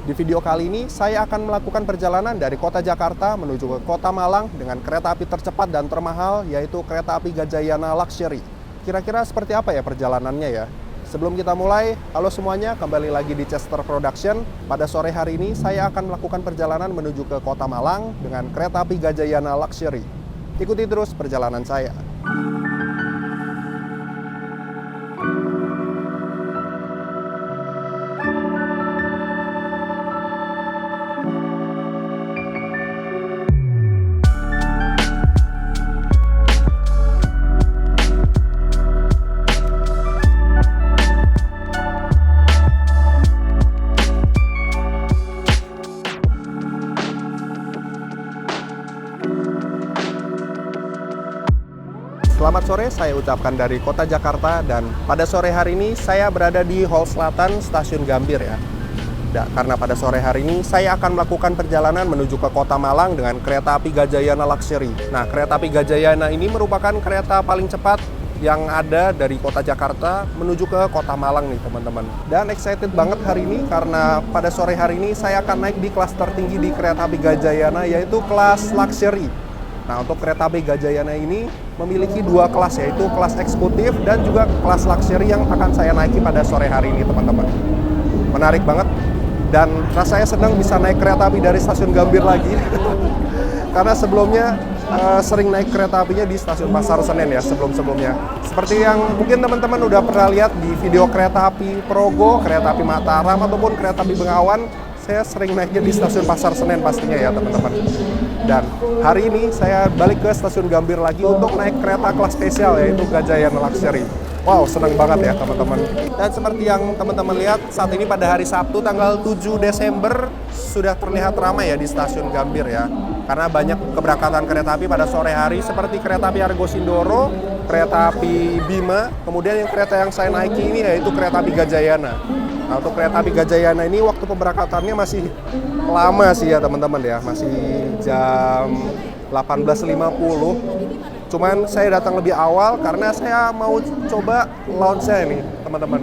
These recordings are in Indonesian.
Di video kali ini, saya akan melakukan perjalanan dari kota Jakarta menuju ke kota Malang dengan kereta api tercepat dan termahal, yaitu kereta api Gajayana Luxury. Kira-kira seperti apa ya perjalanannya ya? Sebelum kita mulai, halo semuanya, kembali lagi di Chester Production. Pada sore hari ini, saya akan melakukan perjalanan menuju ke kota Malang dengan kereta api Gajayana Luxury. Ikuti terus perjalanan saya. Selamat sore, saya ucapkan dari kota Jakarta dan pada sore hari ini saya berada di Hall Selatan Stasiun Gambir ya. Karena pada sore hari ini saya akan melakukan perjalanan menuju ke kota Malang dengan kereta api Gajayana Luxury. Nah, kereta api Gajayana ini merupakan kereta paling cepat yang ada dari kota Jakarta menuju ke kota Malang nih teman-teman. Dan excited banget hari ini karena pada sore hari ini saya akan naik di kelas tertinggi di kereta api Gajayana, yaitu kelas Luxury. Nah, untuk kereta api Gajayana ini memiliki dua kelas, yaitu kelas eksekutif dan juga kelas luxury yang akan saya naiki pada sore hari ini, teman-teman. Menarik banget, dan rasanya senang bisa naik kereta api dari stasiun Gambir lagi. Karena sebelumnya sering naik kereta apinya di stasiun Pasar Senen ya, sebelum-sebelumnya. Seperti yang mungkin teman-teman udah pernah lihat di video kereta api Progo, kereta api Mataram, ataupun kereta api Bengawan, saya sering naiknya di stasiun Pasar Senen pastinya ya teman-teman. Dan hari ini saya balik ke stasiun Gambir lagi untuk naik kereta kelas spesial yaitu Gajayana Luxury. Wow, senang banget ya teman-teman. Dan seperti yang teman-teman lihat, saat ini pada hari Sabtu tanggal 7 Desember sudah terlihat ramai ya di stasiun Gambir ya. Karena banyak keberangkatan kereta api pada sore hari seperti kereta api Argo Sindoro, kereta api Bima, kemudian yang kereta yang saya naiki ini yaitu kereta api Gajayana. Nah, untuk kereta api Gajayana ini waktu pemberangkatannya masih lama sih ya teman-teman ya, masih jam 18.50. Cuman saya datang lebih awal karena saya mau coba lounge-nya ini teman-teman.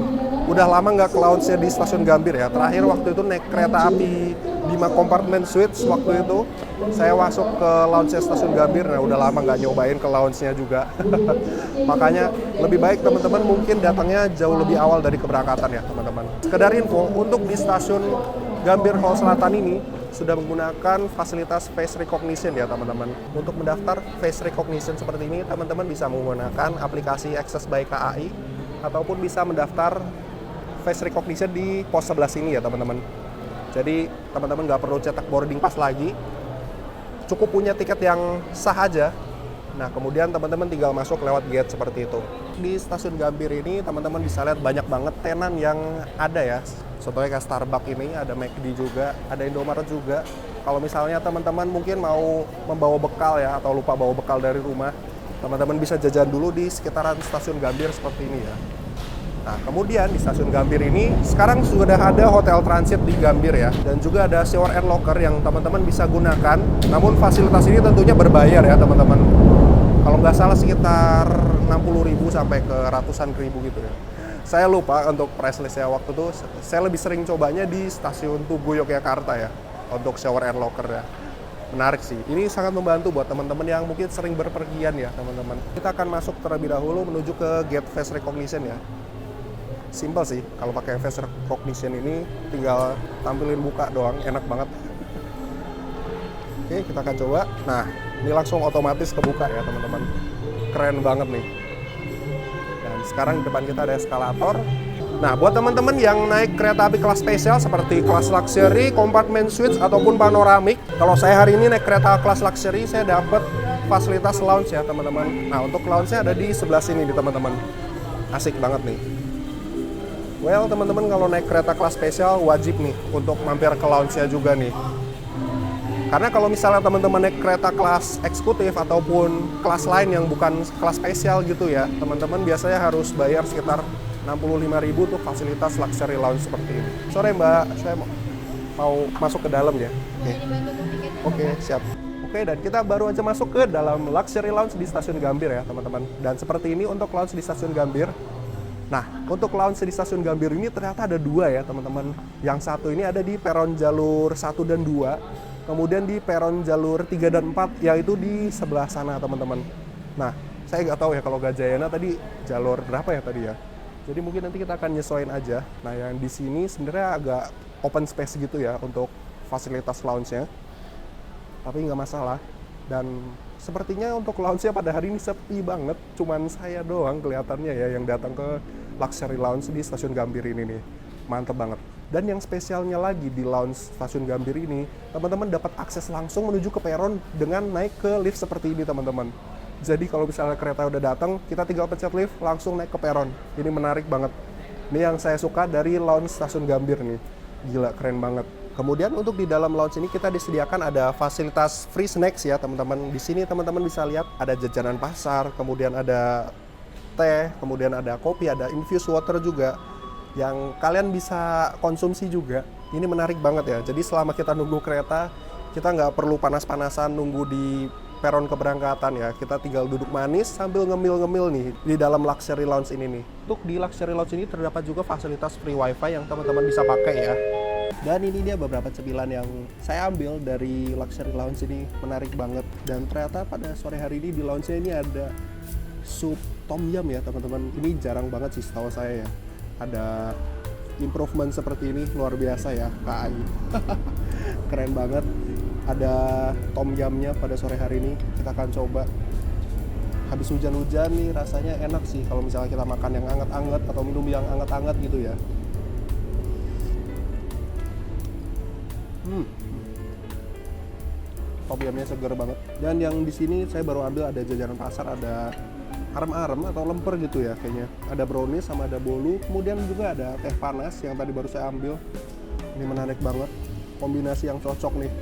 Udah lama nggak ke lounge-nya di stasiun Gambir ya. Terakhir waktu itu naik kereta api Bima Compartment Suites waktu itu. Saya masuk ke lounge stasiun Gambir, nah udah lama nggak nyobain ke lounge-nya juga. Makanya lebih baik teman-teman mungkin datangnya jauh lebih awal dari keberangkatan ya teman-teman. Sekedar info, untuk di stasiun Gambir Hall Selatan ini sudah menggunakan fasilitas face recognition ya teman-teman. Untuk mendaftar face recognition seperti ini, teman-teman bisa menggunakan aplikasi Access by KAI ataupun bisa mendaftar face recognition di pos sebelah sini ya teman-teman. Jadi teman-teman nggak perlu cetak boarding pass lagi, cukup punya tiket yang sah aja. Nah, kemudian teman-teman tinggal masuk lewat gate seperti itu. Di stasiun Gambir ini teman-teman bisa lihat banyak banget tenan yang ada ya. Contohnya kayak Starbucks ini, ada McD juga, ada Indomaret juga. Kalau misalnya teman-teman mungkin mau membawa bekal ya, atau lupa bawa bekal dari rumah, teman-teman bisa jajan dulu di sekitaran stasiun Gambir seperti ini ya. Nah, kemudian di stasiun Gambir ini sekarang sudah ada hotel transit di Gambir ya, dan juga ada shower and locker yang teman-teman bisa gunakan. Namun fasilitas ini tentunya berbayar ya teman-teman. Kalau nggak salah sekitar 60.000 sampai ke ratusan ribu gitu ya. Saya lupa untuk price list-nya waktu itu. Saya lebih sering cobanya di stasiun Tugu Yogyakarta ya, untuk shower and locker ya. Menarik sih. Ini sangat membantu buat teman-teman yang mungkin sering berpergian ya teman-teman. Kita akan masuk terlebih dahulu menuju ke gate face recognition ya. Simple sih, kalau pakai face recognition ini tinggal tampilin muka doang, enak banget. Oke, kita akan coba. Nah, ini langsung otomatis kebuka ya teman-teman. Keren banget nih. Dan sekarang di depan kita ada eskalator. Nah, buat teman-teman yang naik kereta api kelas spesial seperti kelas luxury, compartment suites, ataupun panoramik, kalau saya hari ini naik kereta kelas luxury, saya dapat fasilitas lounge ya teman-teman. Nah, untuk lounge-nya ada di sebelah sini nih teman-teman. Asik banget nih. Well, teman-teman kalau naik kereta kelas spesial wajib nih untuk mampir ke lounge-nya juga nih. Karena kalau misalnya teman-teman naik kereta kelas eksekutif ataupun kelas lain yang bukan kelas spesial gitu ya, teman-teman biasanya harus bayar sekitar 65.000 untuk fasilitas luxury lounge seperti ini. Sore Mbak, saya mau masuk ke dalam ya. Oke, siap. Oke, dan kita baru aja masuk ke dalam luxury lounge di stasiun Gambir ya teman-teman. Dan seperti ini untuk lounge di stasiun Gambir. Nah, untuk lounge di stasiun Gambir ini ternyata ada dua ya teman-teman. Yang satu ini ada di peron jalur 1 dan 2, kemudian di peron jalur 3 dan 4, yaitu di sebelah sana teman-teman. Nah, saya nggak tahu ya kalau Gajayana tadi jalur berapa ya tadi ya. Jadi mungkin nanti kita akan nyesuaiin aja. Nah, yang di sini sebenarnya agak open space gitu ya untuk fasilitas lounge-nya. Tapi nggak masalah. Dan sepertinya untuk lounge-nya pada hari ini sepi banget. Cuman saya doang kelihatannya ya yang datang ke luxury lounge di stasiun Gambir ini nih. Mantep banget. Dan yang spesialnya lagi di lounge stasiun Gambir ini, teman-teman dapat akses langsung menuju ke peron dengan naik ke lift seperti ini teman-teman. Jadi kalau misalnya kereta udah datang, kita tinggal pencet lift, langsung naik ke peron. Ini menarik banget. Ini yang saya suka dari lounge stasiun Gambir nih. Gila, keren banget. Kemudian untuk di dalam lounge ini kita disediakan ada fasilitas free snacks ya teman-teman. Di sini teman-teman bisa lihat ada jajanan pasar, kemudian ada teh, kemudian ada kopi, ada infused water juga yang kalian bisa konsumsi juga. Ini menarik banget ya. Jadi selama kita nunggu kereta, kita nggak perlu panas-panasan nunggu di peron keberangkatan ya. Kita tinggal duduk manis sambil ngemil-ngemil nih di dalam luxury lounge ini nih. Untuk di luxury lounge ini terdapat juga fasilitas free wifi yang teman-teman bisa pakai ya. Dan ini dia beberapa cemilan yang saya ambil dari luxury lounge ini, menarik banget. Dan ternyata pada sore hari ini di lounge-nya ini ada sup tom yum ya teman-teman. Ini jarang banget sih setahu saya ya. Ada improvement seperti ini, luar biasa ya KAI. Keren banget. Ada tom yumnya pada sore hari ini, kita akan coba. Habis hujan-hujan nih rasanya enak sih kalau misalnya kita makan yang anget-anget atau minum yang anget-anget gitu ya. Tom yumnya seger banget. Dan yang di sini saya baru ambil ada jajanan pasar, ada arem-arem atau lemper gitu ya kayaknya. Ada brownies sama ada bolu, kemudian juga ada teh panas yang tadi baru saya ambil. Ini menarik banget, kombinasi yang cocok nih.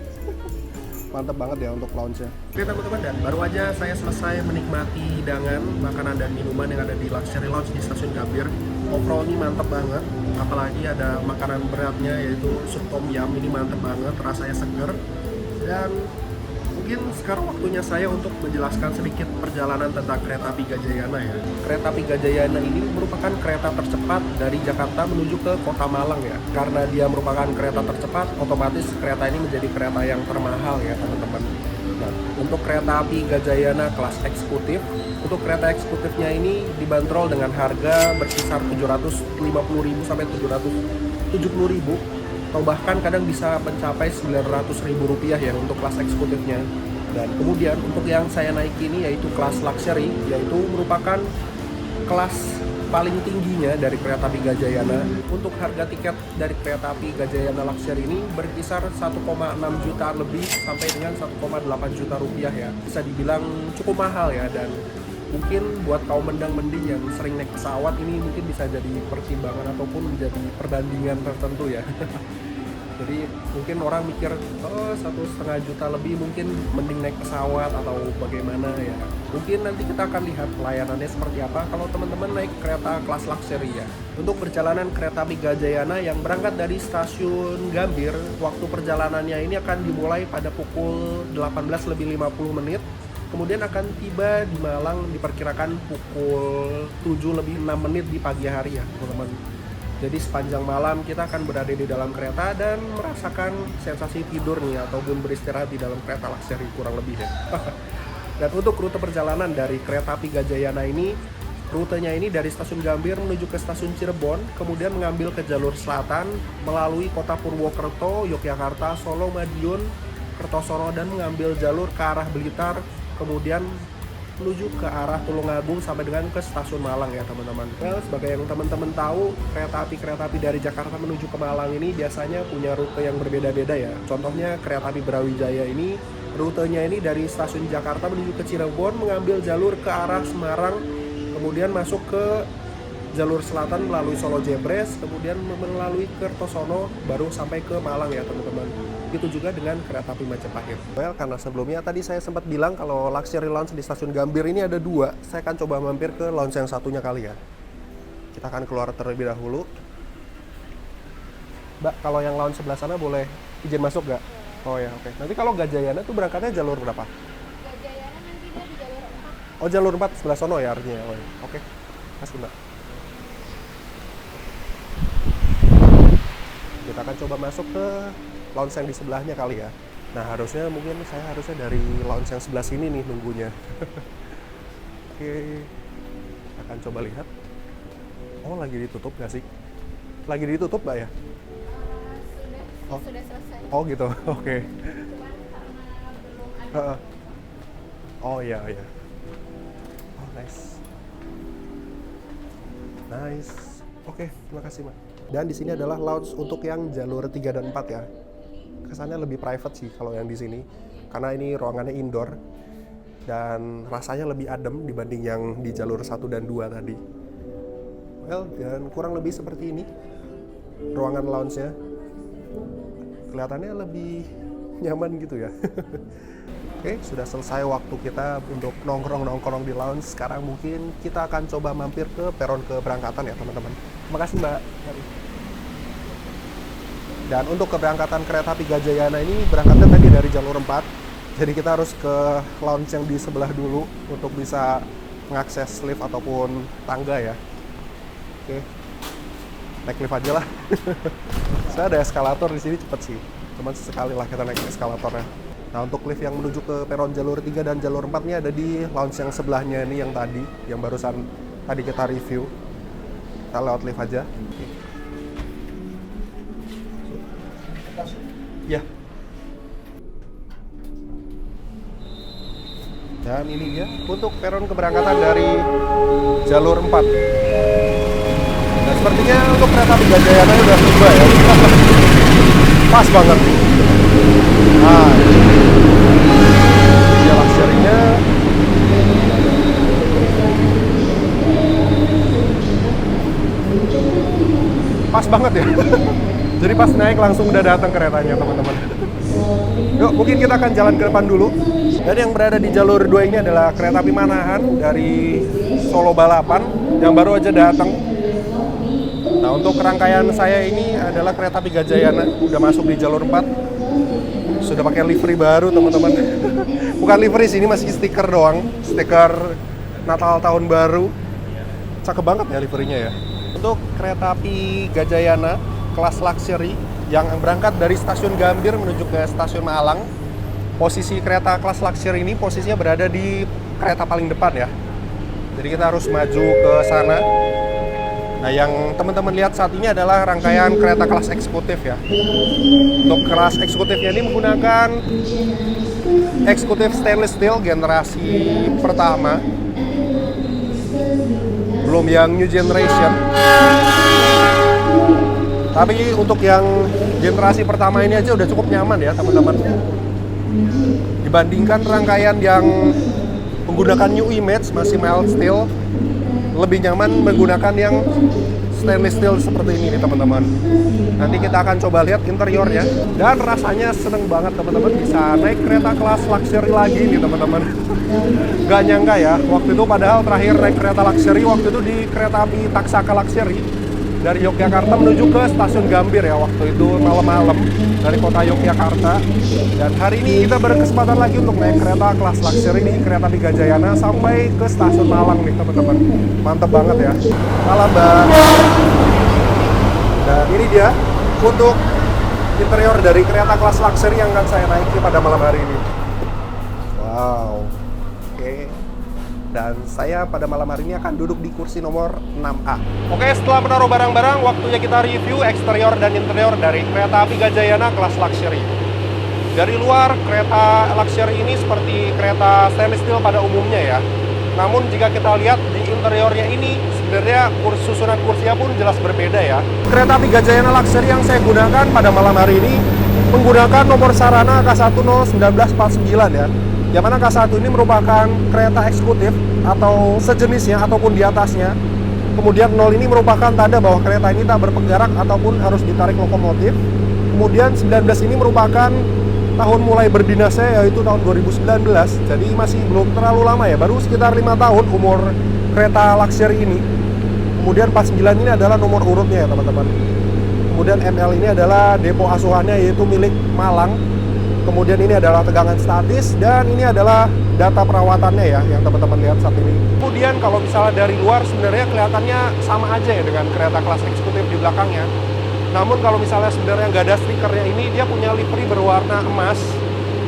Mantap banget ya untuk lounge-nya. Oke teman-teman, dan baru aja saya selesai menikmati hidangan, makanan dan minuman yang ada di luxury lounge di stasiun Gambir. Overall ini mantap banget, apalagi ada makanan beratnya yaitu sup tom yum. Ini mantap banget, rasanya seger. Dan mungkin sekarang waktunya saya untuk menjelaskan sedikit perjalanan tentang kereta api Gajayana ya. Kereta api Gajayana ini merupakan kereta tercepat dari Jakarta menuju ke Kota Malang ya. Karena dia merupakan kereta tercepat, otomatis kereta ini menjadi kereta yang termahal ya teman-teman. Nah, untuk kereta api Gajayana kelas eksekutif, untuk kereta eksekutifnya ini dibanderol dengan harga berkisar 750.000 sampai 770.000. Atau bahkan kadang bisa mencapai Rp900.000 ya untuk kelas eksekutifnya. Dan kemudian untuk yang saya naiki ini yaitu kelas luxury, yaitu merupakan kelas paling tingginya dari kereta api Gajayana. Untuk harga tiket dari kereta api Gajayana luxury ini berkisar 1,6 jutaan lebih sampai dengan 1,8 juta rupiah ya. Bisa dibilang cukup mahal ya, dan mungkin buat kaum mendang-mending yang sering naik pesawat ini mungkin bisa jadi pertimbangan ataupun menjadi perbandingan tertentu ya. Jadi mungkin orang mikir, oh 1,5 juta lebih mungkin mending naik pesawat atau bagaimana ya. Mungkin nanti kita akan lihat pelayanannya seperti apa kalau teman-teman naik kereta kelas luxury ya. Untuk perjalanan kereta api Gajayana yang berangkat dari stasiun Gambir, waktu perjalanannya ini akan dimulai pada pukul 18:50, kemudian akan tiba di Malang diperkirakan pukul 7:06 di pagi hari ya teman-teman. Jadi sepanjang malam kita akan berada di dalam kereta dan merasakan sensasi tidur nih ataupun beristirahat di dalam kereta luxury kurang lebih ya. Dan untuk rute perjalanan dari kereta api Gajayana ini, rutenya ini dari stasiun Gambir menuju ke stasiun Cirebon, kemudian mengambil ke jalur selatan melalui kota Purwokerto, Yogyakarta, Solo, Madiun, Kertosono, dan mengambil jalur ke arah Blitar, kemudian menuju ke arah Tulungagung sampai dengan ke stasiun Malang ya teman-teman. Well, sebagai yang teman-teman tahu, kereta api dari Jakarta menuju ke Malang ini biasanya punya rute yang berbeda-beda ya. Contohnya kereta api Brawijaya ini, rutenya ini dari stasiun Jakarta menuju ke Cirebon, mengambil jalur ke arah Semarang, kemudian masuk ke jalur selatan melalui Solo Jebres, kemudian melalui Kertosono, baru sampai ke Malang ya teman-teman. Begitu juga dengan kereta api Majapahit. Well, karena sebelumnya tadi saya sempat bilang kalau luxury lounge di stasiun Gambir ini ada dua, saya akan coba mampir ke lounge yang satunya kali ya. Kita akan keluar terlebih dahulu. Mbak, kalau yang lounge sebelah sana boleh izin masuk nggak? Oh ya, oke. Nanti kalau Gajayana tuh berangkatnya jalur berapa? Gajayana nanti dia di jalur 4. Oh, jalur 4 sebelah sono ya artinya. Oh, ya. Oke. Kasih Mbak. Kita akan coba masuk ke lounge yang di sebelahnya kali ya. Nah, mungkin saya harusnya dari lounge yang sebelah sini nih nunggunya. Oke, akan coba lihat. Oh, lagi ditutup nggak sih? Lagi ditutup nggak ya? Sudah selesai. Oh gitu, oke. Cuman karena belum ada. Oh iya. Oh, nice. Oke, terima kasih, Mbak. Dan di sini adalah lounge untuk yang jalur 3 dan 4 ya. Kesannya lebih private sih kalau yang di sini. Karena ini ruangannya indoor dan rasanya lebih adem dibanding yang di jalur 1 dan 2 tadi. Well, dan kurang lebih seperti ini ruangan lounge-nya. Kelihatannya lebih nyaman gitu ya. Oke, sudah selesai waktu kita untuk nongkrong di lounge. Sekarang mungkin kita akan coba mampir ke peron keberangkatan ya teman-teman. Terima kasih Mbak. Dan untuk keberangkatan kereta api Gajayana ini berangkatnya tadi dari jalur 4. Jadi kita harus ke lounge yang di sebelah dulu untuk bisa mengakses lift ataupun tangga ya. Oke, naik lift aja lah. Saya ada eskalator di sini cepet sih. Cuman sesekali lah kita naik eskalatornya. Nah, untuk lift yang menuju ke peron jalur 3 dan jalur 4 ini ada di lounge yang sebelahnya ini yang tadi, yang barusan tadi kita review. Kita lewat lift aja. Ya. Dan ini dia untuk peron keberangkatan dari jalur 4. Dan sepertinya untuk kereta api Gajayana udah tiba ya. Pas banget. Nah, ini dia luxury-nya. Pas banget ya. Jadi pas naik langsung udah datang keretanya teman-teman. Yuk, mungkin kita akan jalan ke depan dulu. Dan yang berada di jalur 2 ini adalah kereta api Manahan dari Solo Balapan yang baru aja datang. Nah, untuk rangkaian saya ini adalah kereta api Gajayana, udah masuk di jalur 4. Sudah pakai livery baru, teman-teman. Bukan livery sih, ini masih stiker doang. Stiker Natal Tahun Baru. Cakep banget ya liverynya ya. Untuk kereta api Gajayana kelas luxury yang berangkat dari stasiun Gambir menuju ke stasiun Malang. Posisi kereta kelas luxury ini posisinya berada di kereta paling depan ya. Jadi kita harus maju ke sana. Nah, yang teman-teman lihat saat ini adalah rangkaian kereta kelas eksekutif ya. Untuk kelas eksekutifnya ini menggunakan eksekutif stainless steel generasi pertama. Belum yang new generation. Tapi untuk yang generasi pertama ini aja udah cukup nyaman ya, teman-teman. Dibandingkan rangkaian yang menggunakan new image, masih mild steel, lebih nyaman menggunakan yang stainless steel seperti ini nih teman-teman. Nanti kita akan coba lihat interiornya. Dan rasanya seneng banget teman-teman bisa naik kereta kelas luxury lagi nih teman-teman. Gak nyangka ya, waktu itu padahal terakhir naik kereta luxury waktu itu di kereta api Taksaka Luxury dari Yogyakarta menuju ke stasiun Gambir ya, waktu itu malam-malam dari kota Yogyakarta. Dan hari ini kita berkesempatan lagi untuk naik kereta kelas luxury di kereta api Gajayana sampai ke stasiun Malang nih teman-teman. Mantep banget ya. Malam Mbak. Dan ini dia untuk interior dari kereta kelas luxury yang akan saya naiki pada malam hari ini. Wow. Oke. Dan saya pada malam hari ini akan duduk di kursi nomor 6A. Oke, setelah menaruh barang-barang, waktunya kita review eksterior dan interior dari kereta api Gajayana kelas luxury. Dari luar, kereta luxury ini seperti kereta stainless steel pada umumnya ya. Namun jika kita lihat di interiornya ini, sebenarnya susunan kursinya pun jelas berbeda ya. Kereta api Gajayana luxury yang saya gunakan pada malam hari ini menggunakan nomor sarana K101949 ya. Yang mana K1 ini merupakan kereta eksekutif atau sejenisnya ataupun di atasnya. Kemudian 0 ini merupakan tanda bahwa kereta ini tak berpenggerak ataupun harus ditarik lokomotif. Kemudian 19 ini merupakan tahun mulai berdinasnya, yaitu tahun 2019. Jadi masih belum terlalu lama ya, baru sekitar 5 tahun umur kereta luxury ini. Kemudian 49 ini adalah nomor urutnya ya teman-teman. Kemudian ML ini adalah depo asuhannya, yaitu milik Malang. Kemudian ini adalah tegangan statis, dan ini adalah data perawatannya ya yang teman-teman lihat saat ini. Kemudian kalau misalnya dari luar sebenarnya kelihatannya sama aja ya dengan kereta kelas eksekutif di belakangnya. Namun kalau misalnya sebenarnya nggak ada stikernya ini, dia punya livery berwarna emas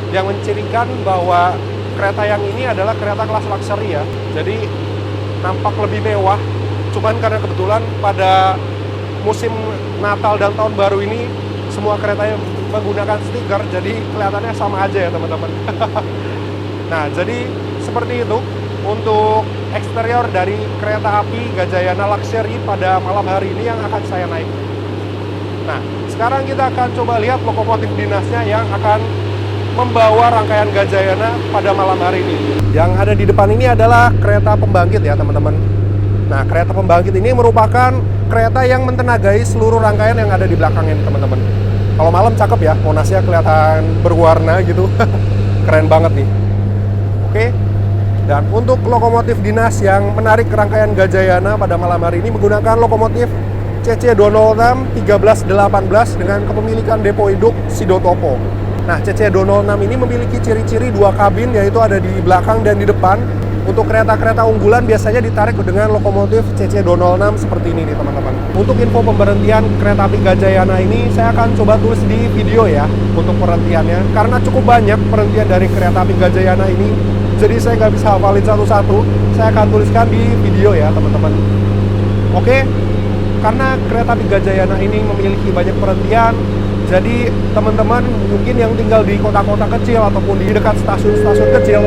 yang mencirikan bahwa kereta yang ini adalah kereta kelas luxury ya. Jadi nampak lebih mewah. Cuman karena kebetulan pada musim Natal dan Tahun Baru ini semua keretanya menggunakan stiker, jadi kelihatannya sama aja ya teman-teman. Nah, jadi seperti itu untuk eksterior dari kereta api Gajayana Luxury pada malam hari ini yang akan saya naik. Nah, sekarang kita akan coba lihat lokomotif dinasnya yang akan membawa rangkaian Gajayana pada malam hari ini. Yang ada di depan ini adalah kereta pembangkit ya teman-teman. Nah, kereta pembangkit ini merupakan kereta yang mentenagai seluruh rangkaian yang ada di belakangnya teman-teman. Kalau malam cakep ya, monasnya kelihatan berwarna gitu. Keren banget nih. Oke. Dan untuk lokomotif dinas yang menarik rangkaian Gajayana pada malam hari ini menggunakan lokomotif CC206 1318 dengan kepemilikan depo induk Sidotopo. Nah, CC206 ini memiliki ciri-ciri dua kabin, yaitu ada di belakang dan di depan. Untuk kereta-kereta unggulan biasanya ditarik dengan lokomotif CC206 seperti ini nih teman-teman. Untuk info pemberhentian kereta api Gajayana ini saya akan coba tulis di video ya untuk perhentiannya. Karena cukup banyak perhentian dari kereta api Gajayana ini, jadi saya nggak bisa hafalin satu-satu. Saya akan tuliskan di video ya teman-teman. Oke, karena kereta api Gajayana ini memiliki banyak perhentian, jadi teman-teman mungkin yang tinggal di kota-kota kecil ataupun di dekat stasiun-stasiun kecil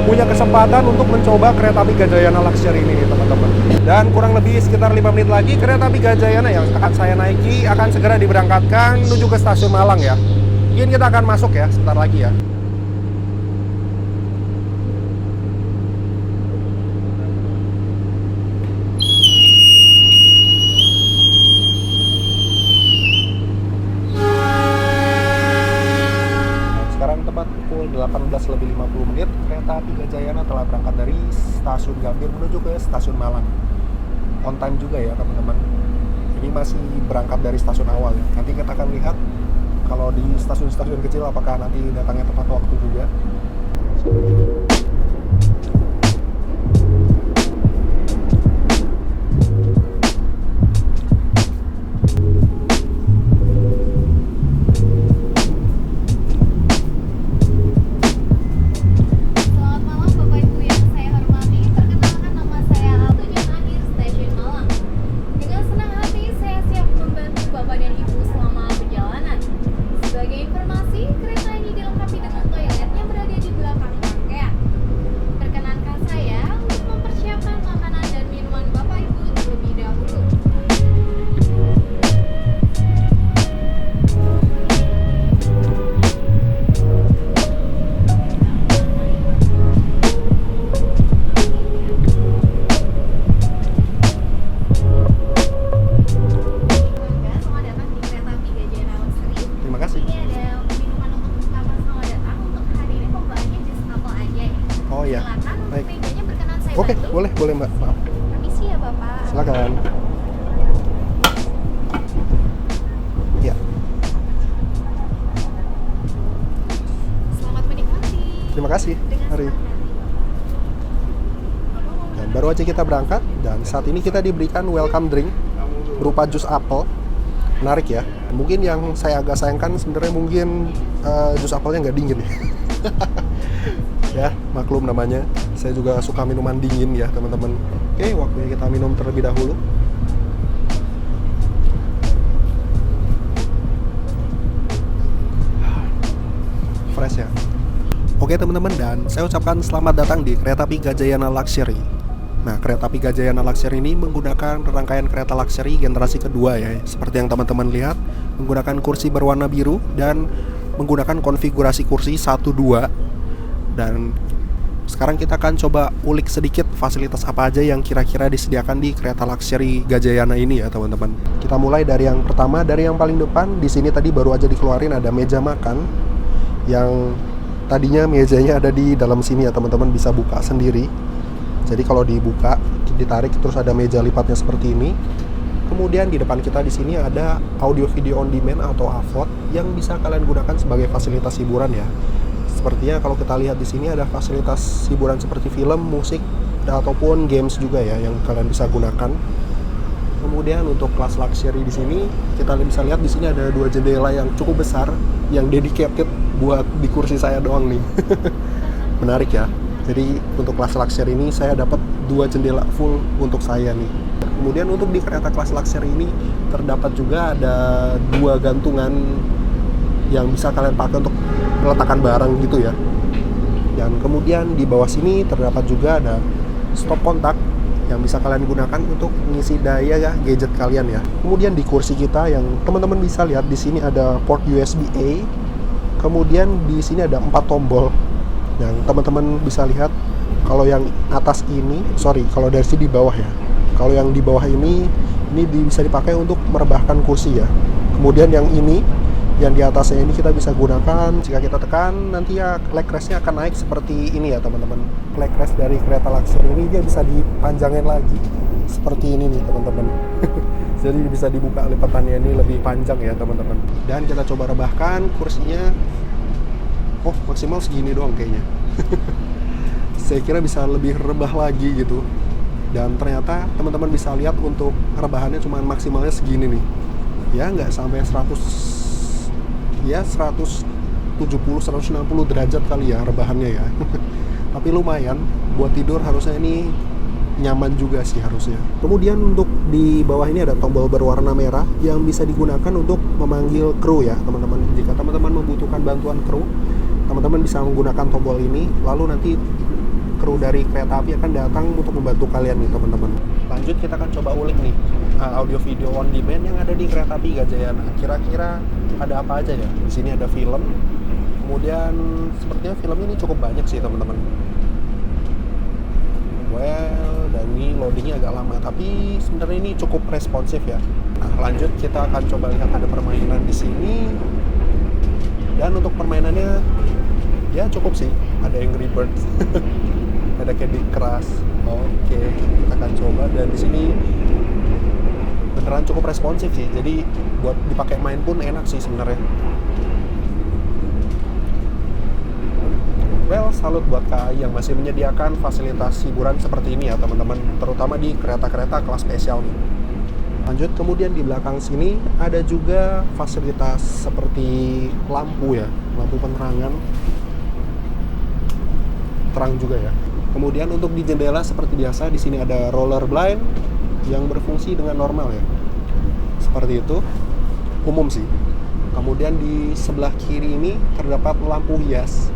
punya kesempatan untuk mencoba kereta api Gajayana Luxury ini nih teman-teman. Dan kurang lebih sekitar 5 menit lagi kereta api Gajayana yang akan saya naiki akan segera diberangkatkan menuju ke stasiun Malang ya. Mungkin kita akan masuk ya sebentar lagi ya. Tepat pukul 18:50 kereta api Gajayana telah berangkat dari stasiun Gambir menuju ke stasiun Malang. On time juga ya teman-teman. Ini masih berangkat dari stasiun awal ya. Nanti kita akan lihat kalau di stasiun-stasiun kecil apakah nanti datangnya tepat waktu juga. Oke, boleh Mbak. Maaf. Permisi ya Bapak. Silakan. Ya. Selamat menikmati. Terima kasih. Mari. Dan baru aja kita berangkat dan saat ini kita diberikan welcome drink berupa jus apel. Menarik ya. Mungkin yang saya agak sayangkan sebenarnya mungkin jus apelnya nggak dingin ya. Ya, maklum namanya. Saya juga suka minuman dingin ya, teman-teman. Oke, waktunya kita minum terlebih dahulu. Fresh ya. Oke, teman-teman, dan saya ucapkan selamat datang di kereta api Gajayana Luxury. Nah, kereta api Gajayana Luxury ini menggunakan rangkaian kereta luxury generasi kedua ya. Seperti yang teman-teman lihat, menggunakan kursi berwarna biru dan menggunakan konfigurasi kursi 1-2. Dan sekarang kita akan coba ulik sedikit fasilitas apa aja yang kira-kira disediakan di kereta luxury Gajayana ini ya teman-teman. Kita mulai dari yang pertama, dari yang paling depan. Di sini tadi baru aja dikeluarin ada meja makan yang tadinya mejanya ada di dalam sini ya teman-teman, bisa buka sendiri. Jadi kalau dibuka, ditarik terus ada meja lipatnya seperti ini. Kemudian di depan kita di sini ada audio video on demand atau AVOD yang bisa kalian gunakan sebagai fasilitas hiburan ya. Sepertinya kalau kita lihat di sini ada fasilitas hiburan seperti film, musik, ataupun games juga ya yang kalian bisa gunakan. Kemudian untuk kelas luxury di sini kita bisa lihat di sini ada 2 jendela yang cukup besar yang dedicated buat di kursi saya doang nih. Menarik ya. Jadi untuk kelas luxury ini saya dapat 2 jendela full untuk saya nih. Kemudian untuk di kereta kelas luxury ini terdapat juga ada 2 gantungan yang bisa kalian pakai untuk meletakkan barang gitu ya. Dan kemudian di bawah sini terdapat juga ada stop kontak yang bisa kalian gunakan untuk mengisi daya ya gadget kalian ya. Kemudian di kursi kita yang teman-teman bisa lihat di sini ada port USB-A. Kemudian di sini ada 4 tombol. Yang teman-teman bisa lihat kalau yang atas ini, kalau dari sini di bawah ya. Kalau yang di bawah ini bisa dipakai untuk merebahkan kursi ya. Kemudian yang ini yang di atasnya ini kita bisa gunakan jika kita tekan nanti ya leg restnya akan naik seperti ini ya teman-teman. Leg rest dari kereta luxury ini dia bisa dipanjangin lagi seperti ini nih teman-teman. Jadi bisa dibuka lipatannya ini lebih panjang ya teman-teman. Dan kita coba rebahkan kursinya. Oh maksimal segini doang kayaknya. Saya kira bisa lebih rebah lagi gitu. Dan ternyata teman-teman bisa lihat untuk rebahannya cuma maksimalnya segini nih. Ya nggak sampai 170-160 derajat kali ya rebahannya ya. Tapi lumayan buat tidur harusnya ini nyaman juga sih harusnya. Kemudian untuk di bawah ini ada tombol berwarna merah yang bisa digunakan untuk memanggil kru ya teman-teman. Jika teman-teman membutuhkan bantuan kru, teman-teman bisa menggunakan tombol ini, lalu nanti kru dari kereta api akan datang untuk membantu kalian nih teman-teman. Lanjut kita akan coba ulik nih audio video on demand yang ada di kereta api Gajayana. Kira-kira ada apa aja ya? Di sini ada film. Kemudian sepertinya film ini cukup banyak sih teman-teman. Well, dan ini loadingnya agak lama, tapi sebenarnya ini cukup responsif ya. Nah, lanjut kita akan coba lihat ada permainan di sini. Dan untuk permainannya ya cukup sih. Ada Angry Birds, ada Candy Crush. Oke, kita akan coba dan di sini beneran cukup responsif sih. Jadi buat dipakai main pun enak sih sebenarnya. Well, salut buat KAI yang masih menyediakan fasilitas hiburan seperti ini ya teman-teman, terutama di kereta-kereta kelas spesial nih. Lanjut, kemudian di belakang sini ada juga fasilitas seperti lampu ya, lampu penerangan. Terang juga ya. Kemudian untuk di jendela seperti biasa di sini ada roller blind yang berfungsi dengan normal ya. Seperti itu. Umum sih. Kemudian di sebelah kiri ini terdapat lampu hias.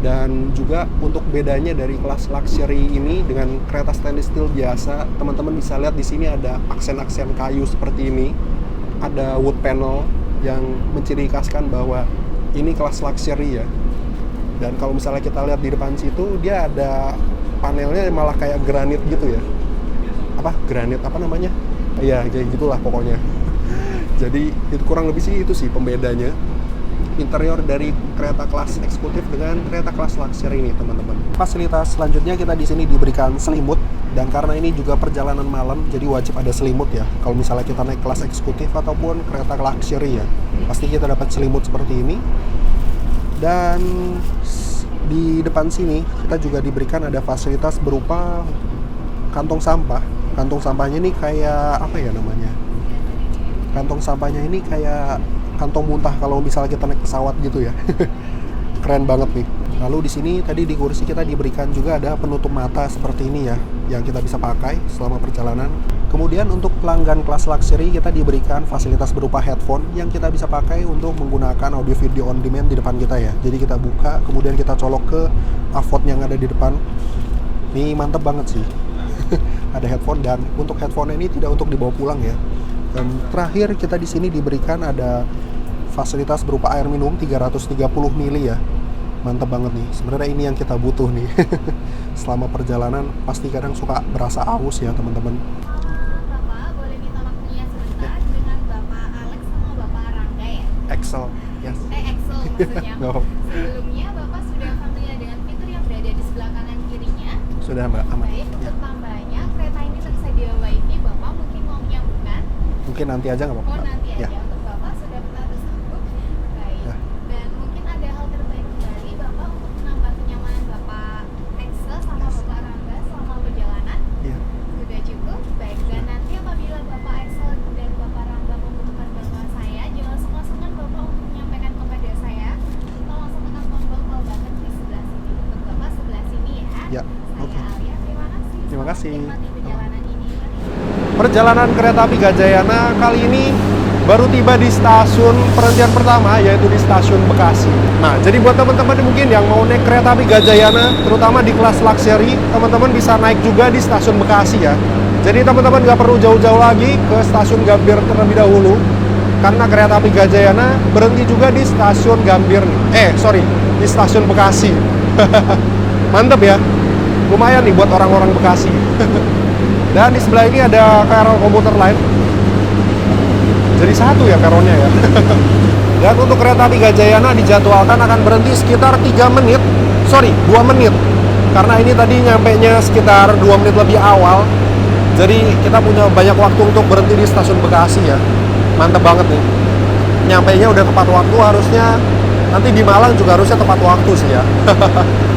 Dan juga untuk bedanya dari kelas luxury ini dengan kereta stainless steel biasa, teman-teman bisa lihat di sini ada aksen-aksen kayu seperti ini. Ada wood panel yang menciri khaskan bahwa ini kelas luxury ya. Dan kalau misalnya kita lihat di depan situ, dia ada panelnya malah kayak granit gitu ya. Apa? Granit apa namanya? Iya, kayak gitulah pokoknya. Jadi itu kurang lebih sih itu sih pembedanya. Interior dari kereta kelas eksekutif dengan kereta kelas luxury ini teman-teman. Fasilitas selanjutnya kita di sini diberikan selimut, dan karena ini juga perjalanan malam jadi wajib ada selimut ya. Kalau misalnya kita naik kelas eksekutif ataupun kereta luxury ya, pasti kita dapat selimut seperti ini. Dan di depan sini kita juga diberikan ada fasilitas berupa kantong sampah. Kantong sampahnya ini kayak apa ya namanya? Kantong sampahnya ini kayak kantong muntah kalau misalnya kita naik pesawat gitu ya. Keren banget nih. Lalu di sini tadi di kursi kita diberikan juga ada penutup mata seperti ini ya, yang kita bisa pakai selama perjalanan. Kemudian untuk pelanggan kelas luxury kita diberikan fasilitas berupa headphone yang kita bisa pakai untuk menggunakan audio video on demand di depan kita ya. Jadi kita buka, kemudian kita colok ke AVOD yang ada di depan. Ini mantep banget sih. Ada headphone, dan untuk headphone ini tidak untuk dibawa pulang ya. Dan terakhir kita di sini diberikan ada fasilitas berupa air minum 330 ml ya. Mantap banget nih. Sebenarnya ini yang kita butuh nih. Selama perjalanan pasti kadang suka berasa aus ya teman-teman. Bapak boleh minta waktunya sebentar dengan Bapak Alex sama Bapak Rangga ya? Excel, yes. Excel maksudnya. No. Sebelumnya Bapak sudah familiar dengan fitur yang berada di sebelah kanan kirinya? Sudah Mbak, aman. Baik, Ya. untuk tambahnya kereta ini tersedia wifi. Bapak mungkin mau menyambungkan? Mungkin nanti aja nggak apa-apa? Oh nanti Ya. aja. Untuk Bapak sudah pernah tersambung? Baik. Ya. Dan mungkin ada hal terbaik kembali Bapak untuk menambah kenyamanan Bapak Excel sama Yes. Bapak Rangga selama perjalanan? Iya. Sudah cukup? Baik, dan nanti apabila Bapak kasih. Nikmati perjalanan ini. Perjalanan kereta api Gajayana kali ini baru tiba di stasiun perhentian pertama, yaitu di stasiun Bekasi. Nah, jadi buat teman-teman mungkin yang mau naik kereta api Gajayana, terutama di kelas luxury, teman-teman bisa naik juga di stasiun Bekasi ya. Jadi teman-teman nggak perlu jauh-jauh lagi ke stasiun Gambir terlebih dahulu, karena kereta api Gajayana berhenti juga di stasiun Gambir nih. Di stasiun Bekasi. Mantep ya, lumayan nih buat orang-orang Bekasi. Dan di sebelah ini ada KRL komuter lain. Jadi satu ya peronnya ya. Dan untuk kereta api Gajayana dijadwalkan akan berhenti sekitar 2 menit. Karena ini tadi nyampenya sekitar 2 menit lebih awal. Jadi kita punya banyak waktu untuk berhenti di stasiun Bekasi ya. Mantep banget nih. Nyampenya udah tepat waktu, harusnya nanti di Malang juga harusnya tepat waktu sih ya.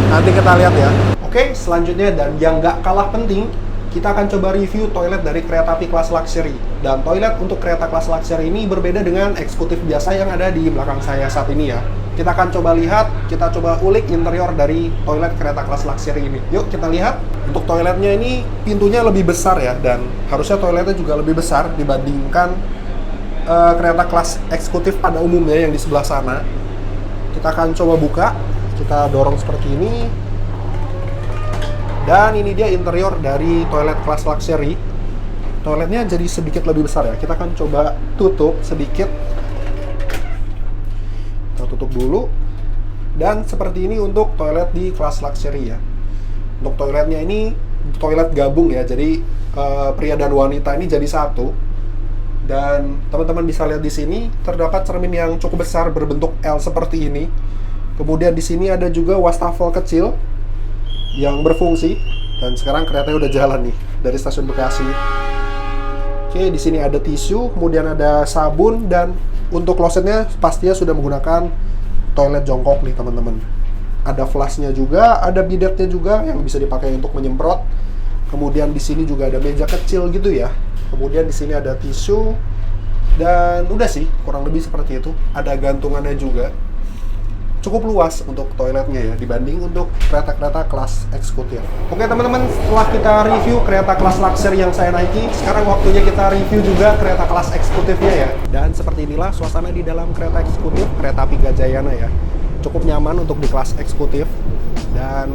Nanti kita lihat ya. Oke, selanjutnya dan yang nggak kalah penting, kita akan coba review toilet dari kereta api kelas luxury. Dan toilet untuk kereta kelas luxury ini berbeda dengan eksekutif biasa yang ada di belakang saya saat ini ya. Kita akan coba lihat, kita coba ulik interior dari toilet kereta kelas luxury ini. Yuk kita lihat. Untuk toiletnya ini pintunya lebih besar ya, dan harusnya toiletnya juga lebih besar dibandingkan kereta kelas eksekutif pada umumnya yang di sebelah sana. Kita akan coba buka, kita dorong seperti ini. Dan ini dia interior dari toilet kelas luxury. Toiletnya jadi sedikit lebih besar ya. Kita akan coba tutup sedikit. Kita tutup dulu. Dan seperti ini untuk toilet di kelas luxury ya. Untuk toiletnya ini toilet gabung ya. Jadi pria dan wanita ini jadi satu. Dan teman-teman bisa lihat di sini terdapat cermin yang cukup besar berbentuk L seperti ini. Kemudian di sini ada juga wastafel kecil yang berfungsi, dan sekarang keretanya udah jalan nih dari stasiun Bekasi. Oke, di sini ada tisu, kemudian ada sabun, dan untuk klosetnya pastinya sudah menggunakan toilet jongkok nih teman-teman. Ada flashnya juga, ada bidetnya juga yang bisa dipakai untuk menyemprot. Kemudian di sini juga ada meja kecil gitu ya. Kemudian di sini ada tisu, dan udah sih kurang lebih seperti itu. Ada gantungannya juga. Cukup luas untuk toiletnya ya dibanding untuk kereta-kereta kelas eksekutif. Oke teman-teman, setelah kita review kereta kelas luxury yang saya naiki, sekarang waktunya kita review juga kereta kelas eksekutifnya ya. Dan seperti inilah suasana di dalam kereta eksekutif kereta api Gajayana ya. Cukup nyaman untuk di kelas eksekutif, dan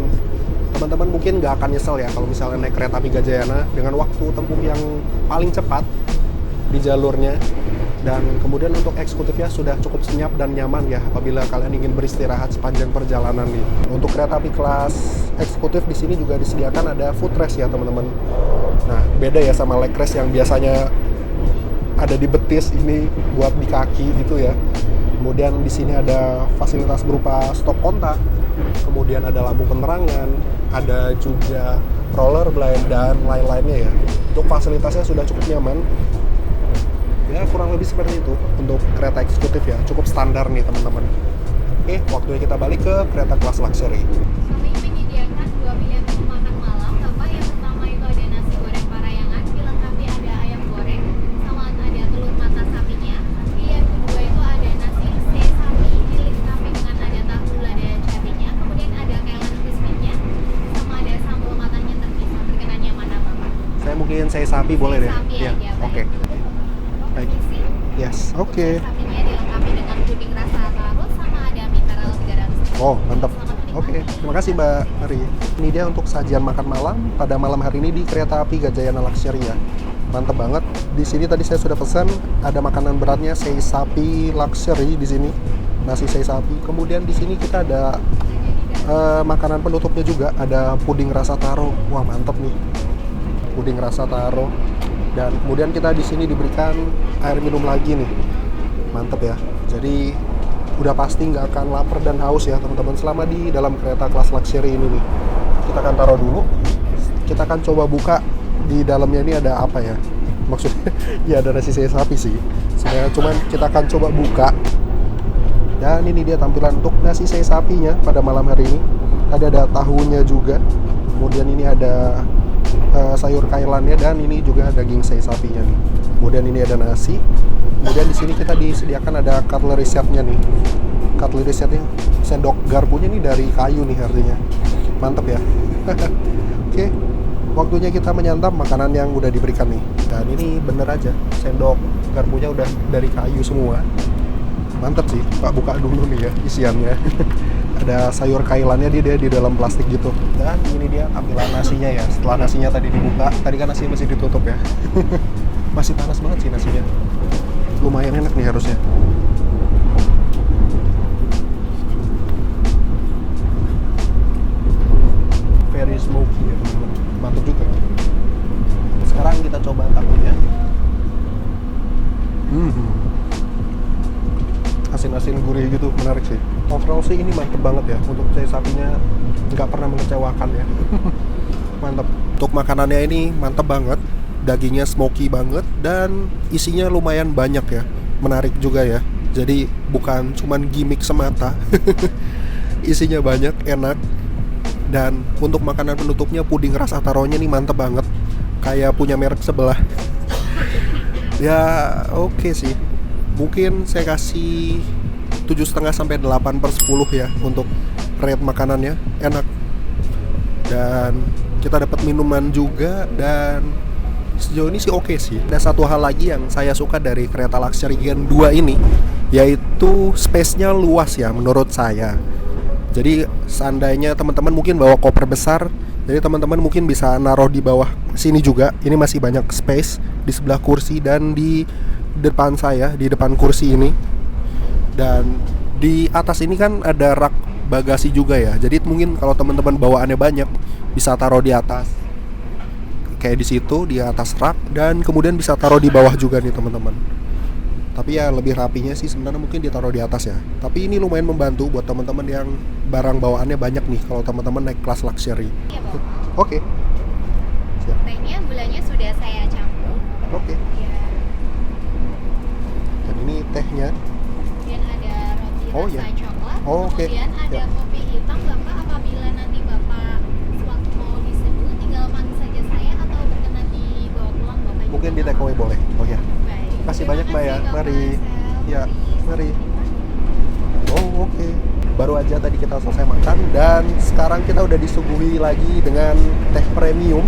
teman-teman mungkin nggak akan nyesel ya kalau misalnya naik kereta api Gajayana dengan waktu tempuh yang paling cepat di jalurnya. Dan kemudian untuk eksekutifnya sudah cukup senyap dan nyaman ya apabila kalian ingin beristirahat sepanjang perjalanan nih. Untuk kereta api kelas eksekutif di sini juga disediakan ada footrest ya teman-teman. Nah, beda ya sama leg rest yang biasanya ada di betis, ini buat di kaki gitu ya. Kemudian di sini ada fasilitas berupa stop kontak, kemudian ada lampu penerangan, ada juga rollerblade dan lain-lainnya ya. Untuk fasilitasnya sudah cukup nyaman. Ya kurang lebih seperti itu untuk kereta eksekutif ya, cukup standar nih teman-teman. Oke, waktunya kita balik ke kereta kelas luxury. Kami menyediakan 2 pilihan menu makan malam. Bapak, yang pertama itu ada nasi goreng parayangan, dilengkapi ada ayam goreng, sama ada telur mata sapinya. Yang kedua itu ada nasi sapi, dilengkapi dengan ada tahu lada cabenya. Kemudian ada kailan crispy-nya, sama ada sambal matanya terpisah. Berkenannya mana Bapak? Saya mungkin sapi boleh deh. Sapi Ya, aja, oke. Baik. Yes, oke. Sapinya dilengkapi dengan puding rasa taro sama ada mineral 300. Oh, mantap. Oke, terima kasih Mbak Mari. Ini dia untuk sajian makan malam pada malam hari ini di kereta api Gajayana Luxury ya. Mantap banget. Di sini tadi saya sudah pesan ada makanan beratnya sei sapi luxury di sini. Nasi sei sapi. Kemudian di sini kita ada makanan penutupnya juga, ada puding rasa taro. Wah, mantap nih. Puding rasa taro. Dan kemudian kita di sini diberikan air minum lagi nih. Mantap ya. Jadi udah pasti nggak akan lapar dan haus ya teman-teman selama di dalam kereta kelas luxury ini nih. Kita akan taruh dulu. Kita akan coba buka di dalamnya ini ada apa ya. Maksudnya ya ada nasi sei sapi sih. Sebenarnya cuman kita akan coba buka. Dan ini dia tampilan untuk nasi sei sapinya pada malam hari ini. Ada tahunya juga. Kemudian ini ada sayur kailannya, dan ini juga daging sei sapinya nih. Kemudian ini ada nasi. Kemudian di sini kita disediakan ada cutlery setnya nih. Cutlery setnya, sendok garpunya nih dari kayu nih artinya. Mantep ya. Oke. waktunya kita menyantap makanan yang udah diberikan nih. Dan ini bener aja, sendok garpunya udah dari kayu semua. Mantap sih, Pak buka dulu nih ya isiannya. Ada sayur kailannya dia di dalam plastik gitu. Dan ini dia tampilan nasinya ya. Setelah nasinya tadi dibuka, tadi kan nasinya masih ditutup ya. Masih panas banget sih nasinya. Lumayan enak nih harusnya. Very smoky ya teman-teman. Mantap juga. Sekarang kita coba tahunya. Asin-asin gurih gitu, menarik sih. Overall sih ini mantep banget ya. Untuk saya sapinya nggak pernah mengecewakan ya. Mantap. Untuk makanannya ini mantep banget. Dagingnya smoky banget dan isinya lumayan banyak ya. Menarik juga ya. Jadi bukan cuman gimmick semata. Isinya banyak, enak. Dan untuk makanan penutupnya puding rasa taronya nih mantep banget. Kayak punya merek sebelah. Ya oke sih. Mungkin saya kasih 7,5 sampai 8/10 ya untuk rate makanannya. Enak. Dan kita dapat minuman juga dan sejauh ini sih oke sih. Ada satu hal lagi yang saya suka dari kereta Luxury Gen 2 ini, yaitu space-nya luas ya menurut saya. Jadi seandainya teman-teman mungkin bawa koper besar, jadi teman-teman mungkin bisa naruh di bawah sini juga. Ini masih banyak space di sebelah kursi dan di depan saya, di depan kursi ini. Dan di atas ini kan ada rak bagasi juga ya. Jadi mungkin kalau teman-teman bawaannya banyak, bisa taruh di atas. Kayak di situ, di atas rak, dan kemudian bisa taruh di bawah juga nih teman-teman. Tapi ya lebih rapinya sih sebenarnya mungkin ditaruh di atas ya. Tapi ini lumayan membantu buat teman-teman yang barang bawaannya banyak nih kalau teman-teman naik kelas luxury. Iya, Bang. Oke. Siap. Tehnya gulanya sudah saya campur. Oke. Ya. Dan ini tehnya. Kemudian ada roti Oh, rasa iya. coklat. Oh, oke. Kemudian ada Ya. kopi hitam, Bapak. Apabila nanti Bapak sewaktu mau diseduh, tinggal panggil saja saya atau berkenan dibawa pulang, Bapak. Mungkin di take away boleh. Oh ya. Baik. Terima kasih Terima banyak Mbak ya. kasih, Kak Mari. Marcel. Ya, mari. Oh oke. Baru aja tadi kita selesai makan dan sekarang kita udah disuguhi lagi dengan teh premium.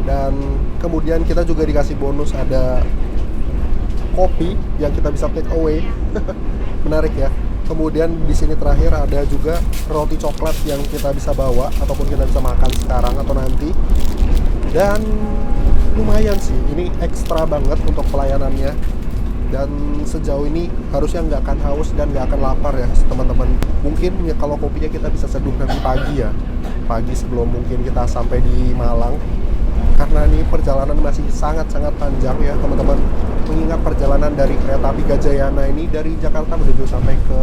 Dan kemudian kita juga dikasih bonus ada kopi yang kita bisa take away. Menarik ya. Kemudian di sini terakhir ada juga roti coklat yang kita bisa bawa ataupun kita bisa makan sekarang atau nanti. Dan lumayan sih, ini ekstra banget untuk pelayanannya. Dan sejauh ini harusnya nggak akan haus dan nggak akan lapar ya teman-teman. Mungkin ya kalau kopinya kita bisa seduh nanti pagi ya, pagi sebelum mungkin kita sampai di Malang. Karena ini perjalanan masih sangat-sangat panjang ya teman-teman. Mengingat perjalanan dari kereta api Gajayana ini dari Jakarta menuju sampai ke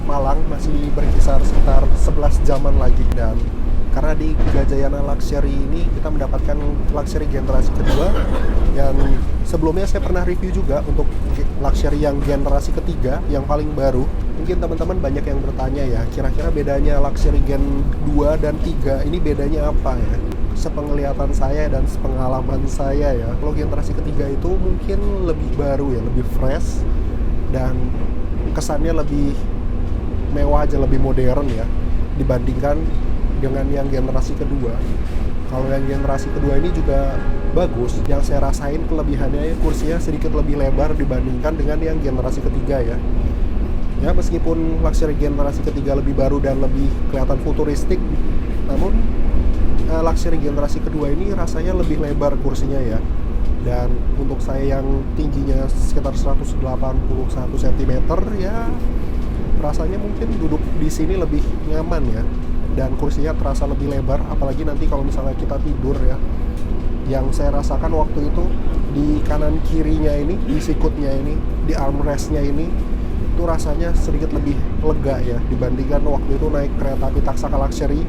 Malang masih berkisar sekitar 11 jaman lagi. Dan karena di Gajayana Luxury ini kita mendapatkan luxury generasi kedua yang sebelumnya saya pernah review juga untuk luxury yang generasi ketiga yang paling baru. Mungkin teman-teman banyak yang bertanya ya, kira-kira bedanya luxury gen 2 dan 3 ini bedanya apa ya? Sepenglihatan saya dan sepengalaman saya ya, kalau generasi ketiga itu mungkin lebih baru ya, lebih fresh dan kesannya lebih mewah aja, lebih modern ya dibandingkan dengan yang generasi kedua. Kalau yang generasi kedua ini juga bagus. Yang saya rasain kelebihannya kursinya sedikit lebih lebar dibandingkan dengan yang generasi ketiga ya. Ya meskipun luxury generasi ketiga lebih baru dan lebih kelihatan futuristik, namun luxury generasi kedua ini rasanya lebih lebar kursinya ya. Dan untuk saya yang tingginya sekitar 181 cm ya, rasanya mungkin duduk di sini lebih nyaman ya. Dan kursinya terasa lebih lebar, apalagi nanti kalau misalnya kita tidur ya. Yang saya rasakan waktu itu di kanan kirinya ini, di sikutnya ini, di armrestnya ini, itu rasanya sedikit lebih lega ya dibandingkan waktu itu naik kereta api Taksaka Luxury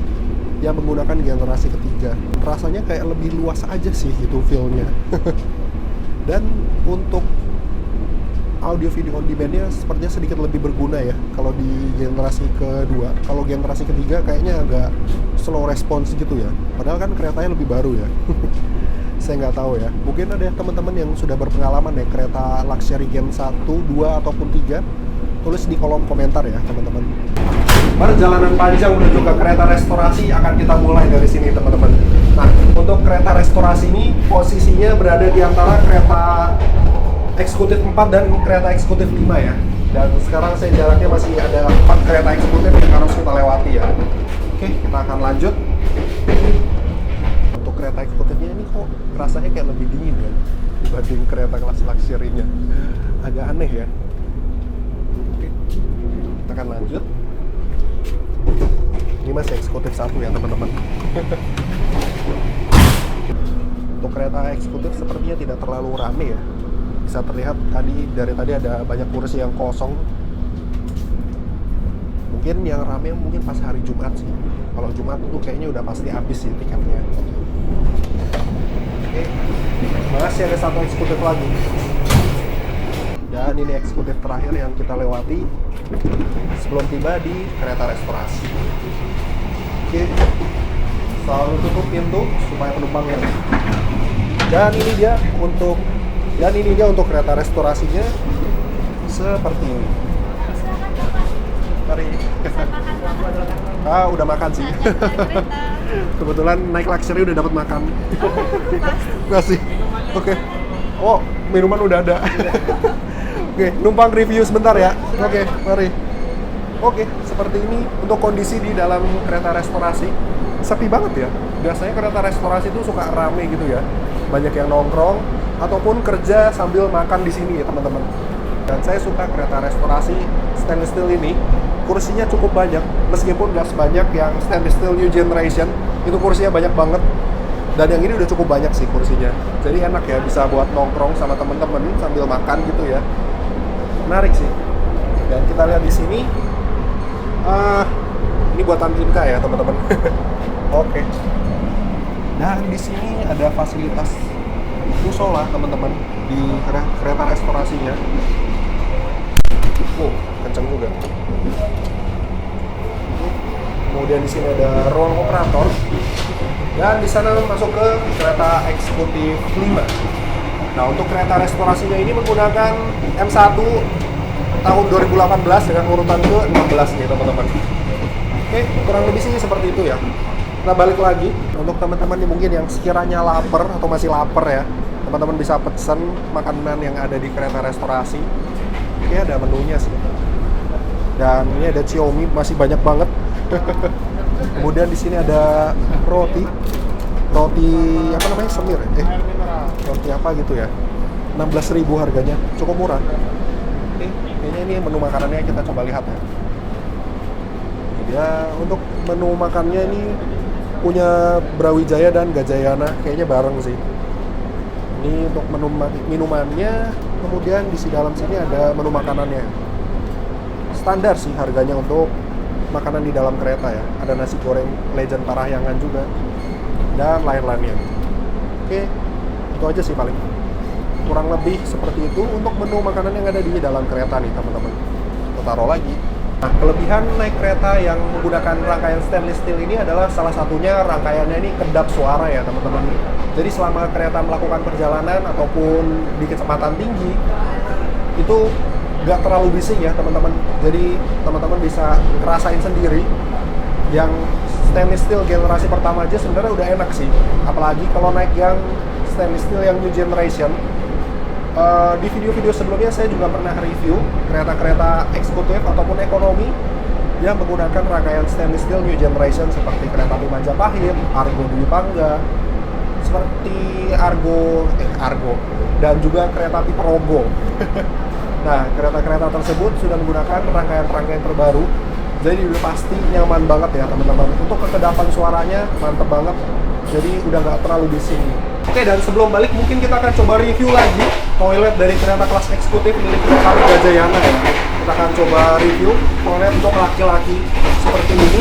yang menggunakan generasi ketiga. Rasanya kayak lebih luas aja sih itu feel-nya. Dan untuk audio video on demand-nya sepertinya sedikit lebih berguna ya kalau di generasi kedua. Kalau generasi ketiga kayaknya agak slow response gitu ya. Padahal kan keretanya lebih baru ya. Saya nggak tahu ya. Mungkin ada teman-teman yang sudah berpengalaman naik kereta luxury gen 1, 2, ataupun 3. Tulis di kolom komentar ya teman-teman. Perjalanan panjang menuju ke kereta restorasi akan kita mulai dari sini teman-teman. Nah, untuk kereta restorasi ini posisinya berada di antara kereta eksekutif 4 dan kereta eksekutif 5 ya. Dan sekarang saya jaraknya masih ada 4 kereta eksekutif yang harus kita lewati ya. Oke, kita akan lanjut. Untuk kereta eksekutifnya ini kok rasanya kayak lebih dingin ya dibanding kereta kelas luxury-nya. Agak aneh ya. Oke, kita akan lanjut. Ini masih eksekutif 1 ya teman-teman. Untuk kereta eksekutif sepertinya tidak terlalu rame ya. Bisa terlihat dari tadi ada banyak kursi yang kosong. Mungkin yang rame mungkin pas hari Jumat sih. Kalau Jumat itu kayaknya udah pasti habis sih tiketnya. Oke, masih ada 1 eksekutif lagi. Dan ini eksekutif terakhir yang kita lewati sebelum tiba di kereta restorasi. Oke, selalu tutup pintu supaya penumpang yang. Dan ini dia untuk kereta restorasinya seperti ini. Mari. Udah makan sih. Kebetulan naik luxury udah dapat makan. Kasih. Oke. Oh, minuman udah ada. Oke, numpang review sebentar ya. Oke, mari. Oke, seperti ini untuk kondisi di dalam kereta restorasi. Sepi banget ya. Biasanya kereta restorasi itu suka rame gitu ya. Banyak yang nongkrong ataupun kerja sambil makan di sini ya teman-teman. Dan saya suka kereta restorasi stainless steel ini. Kursinya cukup banyak, meskipun nggak sebanyak yang stainless steel new generation. Itu kursinya banyak banget. Dan yang ini udah cukup banyak sih kursinya. Jadi enak ya, bisa buat nongkrong sama temen-temen sambil makan gitu ya. Menarik sih. Dan kita lihat di sini, ini buatan Inka ya teman-teman. Oke. Dan di sini ada fasilitas musola teman-teman di kereta restorasinya. Kenceng juga. Kemudian di sini ada ruang operator. Dan di sana masuk ke kereta eksekutif 5. Nah, untuk kereta restorasinya ini menggunakan M1 tahun 2018 dengan urutan ke-16 nih teman-teman. Oke, kurang lebih sih seperti itu ya. Nah, balik lagi untuk teman-teman yang mungkin yang sekiranya lapar atau masih lapar ya, teman-teman bisa pesan makanan yang ada di kereta restorasi. Oke, ada menunya sih. Dan ini ada Xiaomi, masih banyak banget. Kemudian di sini ada roti apa namanya, semir roti apa gitu ya, 16.000 harganya, cukup murah. Oke, kayaknya ini menu makanannya kita coba lihat ya. Ya, untuk menu makannya ini punya Brawijaya dan Gajayana, kayaknya bareng sih. Ini untuk menu minumannya, kemudian di dalam sini ada menu makanannya. Standar sih harganya untuk makanan di dalam kereta ya. Ada nasi goreng Legend Parahyangan juga dan lain-lainnya. Oke, itu aja sih paling. Kurang lebih seperti itu untuk menu makanan yang ada di dalam kereta nih teman-teman. Kita taruh lagi. Nah, kelebihan naik kereta yang menggunakan rangkaian stainless steel ini adalah salah satunya rangkaiannya ini kedap suara ya teman-teman. Jadi selama kereta melakukan perjalanan ataupun di kecepatan tinggi itu nggak terlalu bising ya teman-teman. Jadi teman-teman bisa ngerasain sendiri. Yang stainless steel generasi pertama aja sebenarnya udah enak sih. Apalagi kalau naik yang stainless steel yang new generation. Di video-video sebelumnya saya juga pernah review kereta-kereta eksekutif ataupun ekonomi yang menggunakan rangkaian stainless steel new generation seperti kereta api Majapahit, Argo Dwi Pangga, seperti Argo dan juga kereta api Progo. Nah, kereta-kereta tersebut sudah menggunakan rangkaian-rangkaian terbaru, jadi udah pasti nyaman banget ya teman-teman. Untuk kekedapan suaranya mantep banget, jadi udah nggak terlalu bising. Oke, dan sebelum balik mungkin kita akan coba review lagi toilet dari kereta kelas eksekutif milik kereta api Gajayana ya. Kita akan coba review toilet untuk laki-laki seperti ini.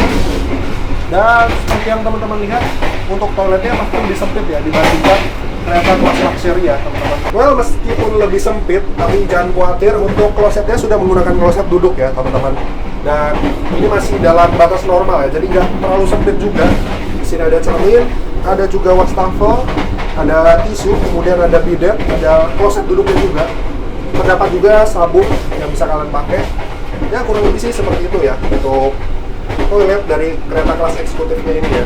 Dan seperti yang teman-teman lihat, untuk toiletnya pasti lebih sempit ya dibandingkan kereta kelas luxury ya teman-teman. Well, meskipun lebih sempit, tapi jangan khawatir, untuk klosetnya sudah menggunakan kloset duduk ya teman-teman. Dan ini masih dalam batas normal ya, jadi nggak terlalu sempit juga. Di sini ada cermin, ada juga wastafel, ada tisu, kemudian ada bidet, ada kloset duduknya juga. Terdapat juga sabun yang bisa kalian pakai. Ya kurang lebih sih seperti itu ya untuk toilet dari kereta kelas eksekutifnya ini ya.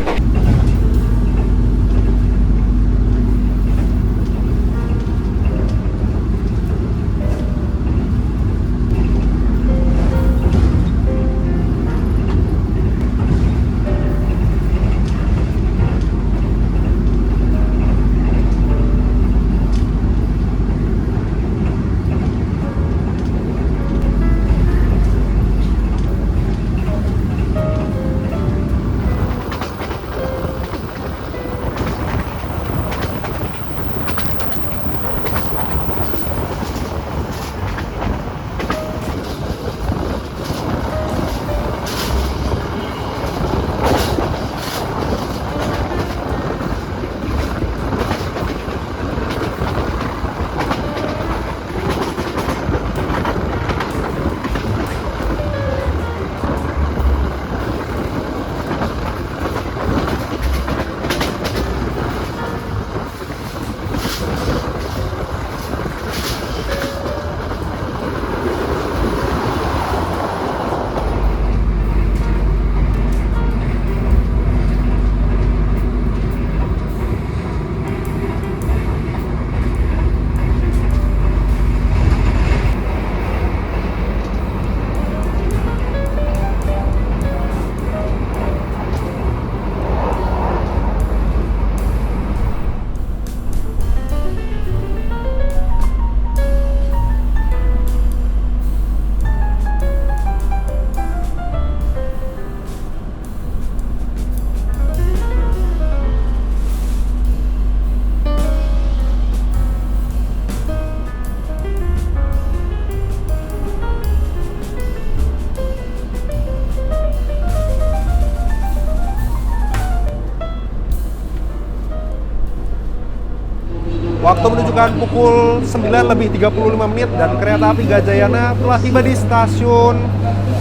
Waktu menunjukkan pukul 9:35 dan kereta api Gajayana telah tiba di stasiun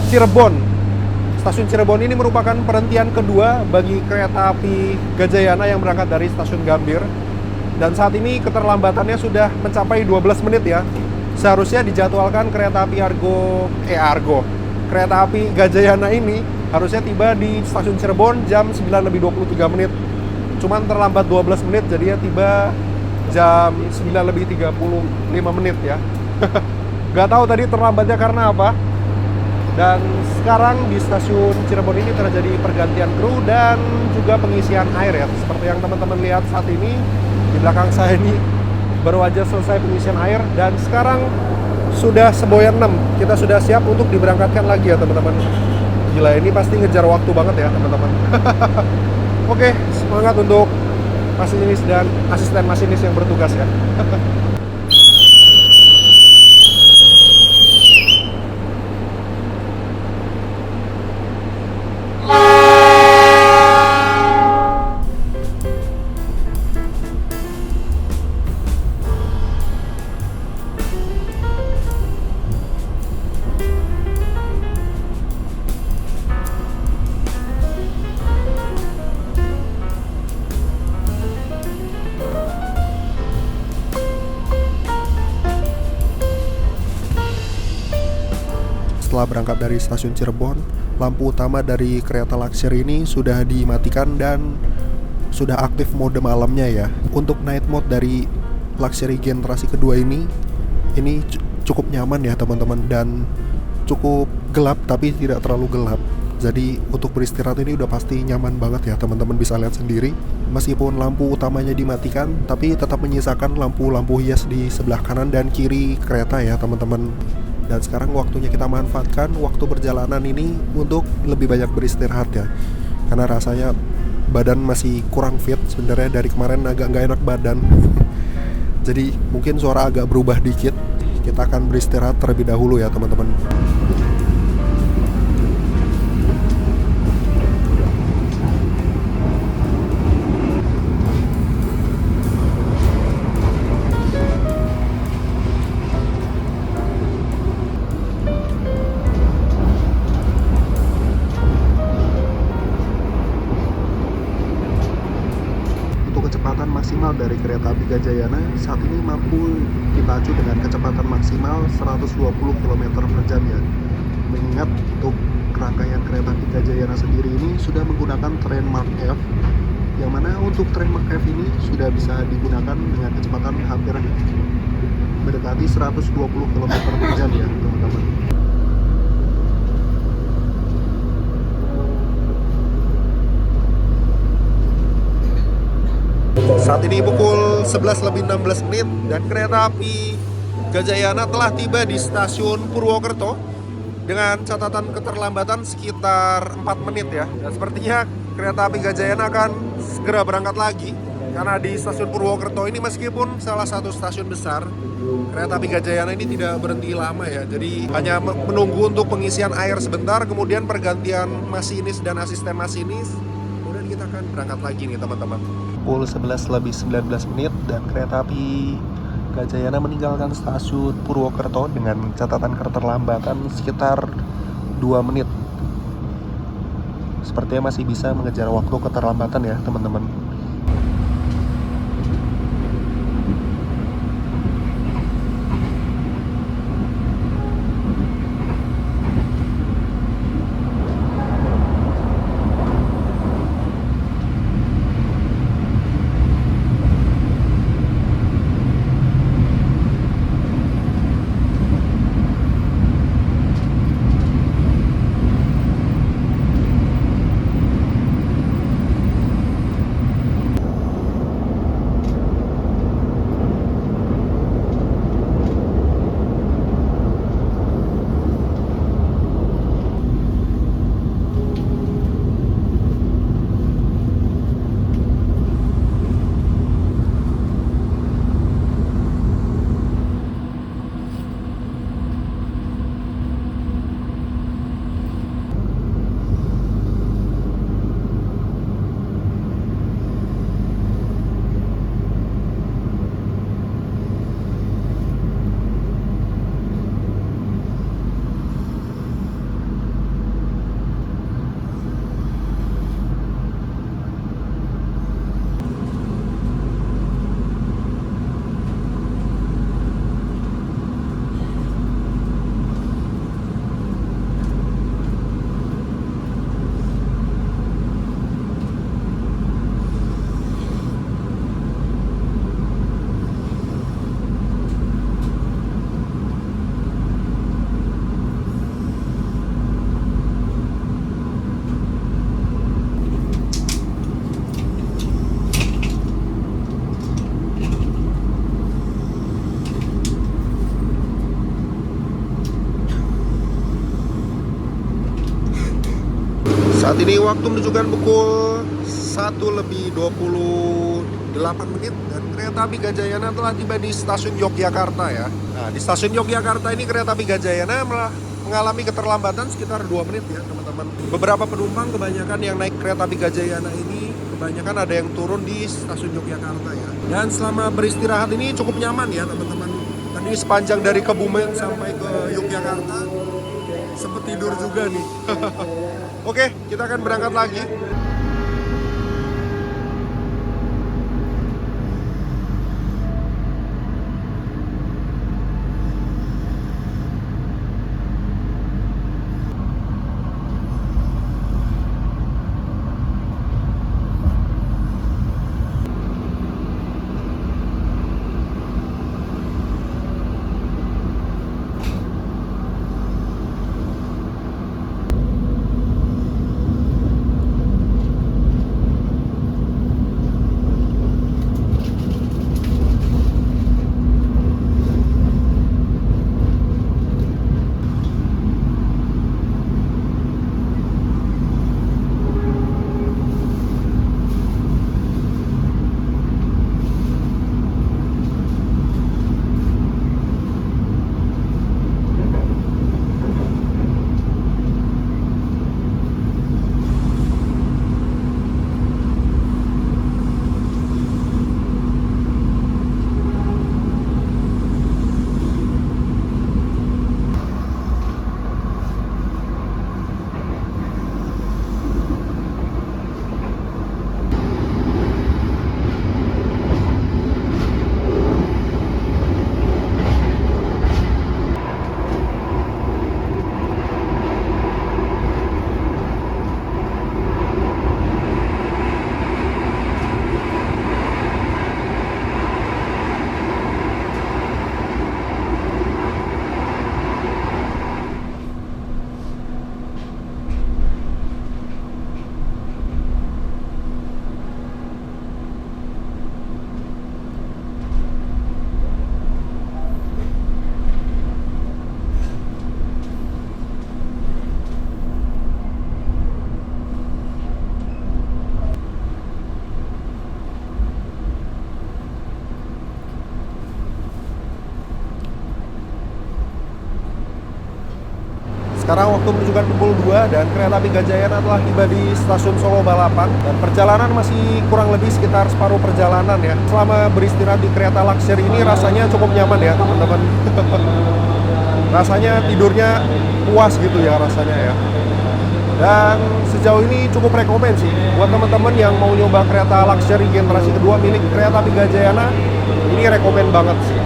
Cirebon. Stasiun Cirebon ini merupakan perhentian kedua bagi kereta api Gajayana yang berangkat dari stasiun Gambir. Dan saat ini keterlambatannya sudah mencapai 12 menit ya. Seharusnya dijadwalkan kereta api kereta api Gajayana ini harusnya tiba di stasiun Cirebon jam 9:23. Cuman terlambat 12 menit, jadinya tiba jam 9:35 ya. Gak tahu tadi terlambatnya karena apa. Dan sekarang di stasiun Cirebon ini terjadi pergantian kru dan juga pengisian air ya. Seperti yang teman-teman lihat saat ini, di belakang saya ini baru aja selesai pengisian air dan sekarang sudah semboyan 6. Kita sudah siap untuk diberangkatkan lagi ya teman-teman. Gila, ini pasti ngejar waktu banget ya teman-teman. Oke, semangat untuk masinis dan asisten masinis yang bertugas ya. Setelah berangkat dari stasiun Cirebon, lampu utama dari kereta luxury ini sudah dimatikan dan sudah aktif mode malamnya ya. Untuk night mode dari luxury generasi kedua ini cukup nyaman ya teman-teman, dan cukup gelap tapi tidak terlalu gelap. Jadi untuk beristirahat ini udah pasti nyaman banget ya, teman-teman bisa lihat sendiri. Meskipun lampu utamanya dimatikan, tapi tetap menyisakan lampu-lampu hias di sebelah kanan dan kiri kereta ya teman-teman. Dan sekarang waktunya kita manfaatkan waktu perjalanan ini untuk lebih banyak beristirahat ya. Karena rasanya badan masih kurang fit sebenarnya, dari kemarin agak nggak enak badan. Jadi mungkin suara agak berubah dikit. Kita akan beristirahat terlebih dahulu ya teman-teman. Kecepatan maksimal dari kereta api Gajayana saat ini mampu dipacu dengan kecepatan maksimal 120 km per jam ya. Mengingat untuk rangkaian kereta api Gajayana sendiri ini sudah menggunakan train Mark F, yang mana untuk train Mark F ini sudah bisa digunakan dengan kecepatan hampir mendekati 120 km per jam ya teman-teman. Saat ini pukul 11:16 dan kereta api Gajayana telah tiba di stasiun Purwokerto dengan catatan keterlambatan sekitar 4 menit ya. Dan sepertinya kereta api Gajayana akan segera berangkat lagi, karena di stasiun Purwokerto ini meskipun salah satu stasiun besar, kereta api Gajayana ini tidak berhenti lama ya. Jadi hanya menunggu untuk pengisian air sebentar, kemudian pergantian masinis dan asisten masinis, kemudian kita akan berangkat lagi nih teman-teman. Pukul 11:19 dan kereta api Gajayana meninggalkan stasiun Purwokerto dengan catatan keterlambatan sekitar 2 menit. Sepertinya masih bisa mengejar waktu keterlambatan ya teman-teman. Saat ini waktu menunjukkan pukul 1:28 dan kereta api Gajayana telah tiba di stasiun Yogyakarta ya. Nah, di stasiun Yogyakarta ini kereta api Gajayana mengalami keterlambatan sekitar 2 menit ya teman-teman. Beberapa penumpang kebanyakan yang naik kereta api Gajayana ini kebanyakan ada yang turun di stasiun Yogyakarta ya. Dan selama beristirahat ini cukup nyaman ya teman-teman. Tadi sepanjang dari Kebumen sampai ke Yogyakarta sempet tidur juga nih. Oke, kita akan berangkat lagi. Sekarang waktu menunjukkan pukul 2 dan kereta api Gajayana telah tiba di stasiun Solo Balapan dan perjalanan masih kurang lebih sekitar separuh perjalanan ya. Selama beristirahat di kereta luxury ini rasanya cukup nyaman ya teman-teman. Rasanya tidurnya puas gitu ya rasanya ya. Dan sejauh ini cukup rekomen sih buat teman-teman yang mau nyoba kereta luxury generasi kedua milik kereta api Gajayana. Ini rekomen banget sih.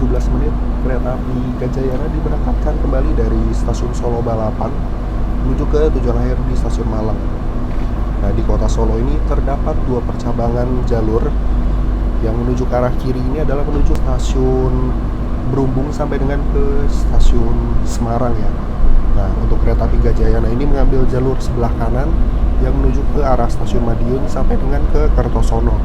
2:17 menit kereta api Gajayana diberangkatkan kembali dari stasiun Solo Balapan menuju ke tujuan akhir di stasiun Malang. Nah, di kota Solo ini terdapat 2 percabangan jalur. Yang menuju ke arah kiri ini adalah menuju stasiun Berumbung sampai dengan ke stasiun Semarang ya. Nah, untuk kereta api Gajayana ini mengambil jalur sebelah kanan yang menuju ke arah stasiun Madiun sampai dengan ke Kertosono.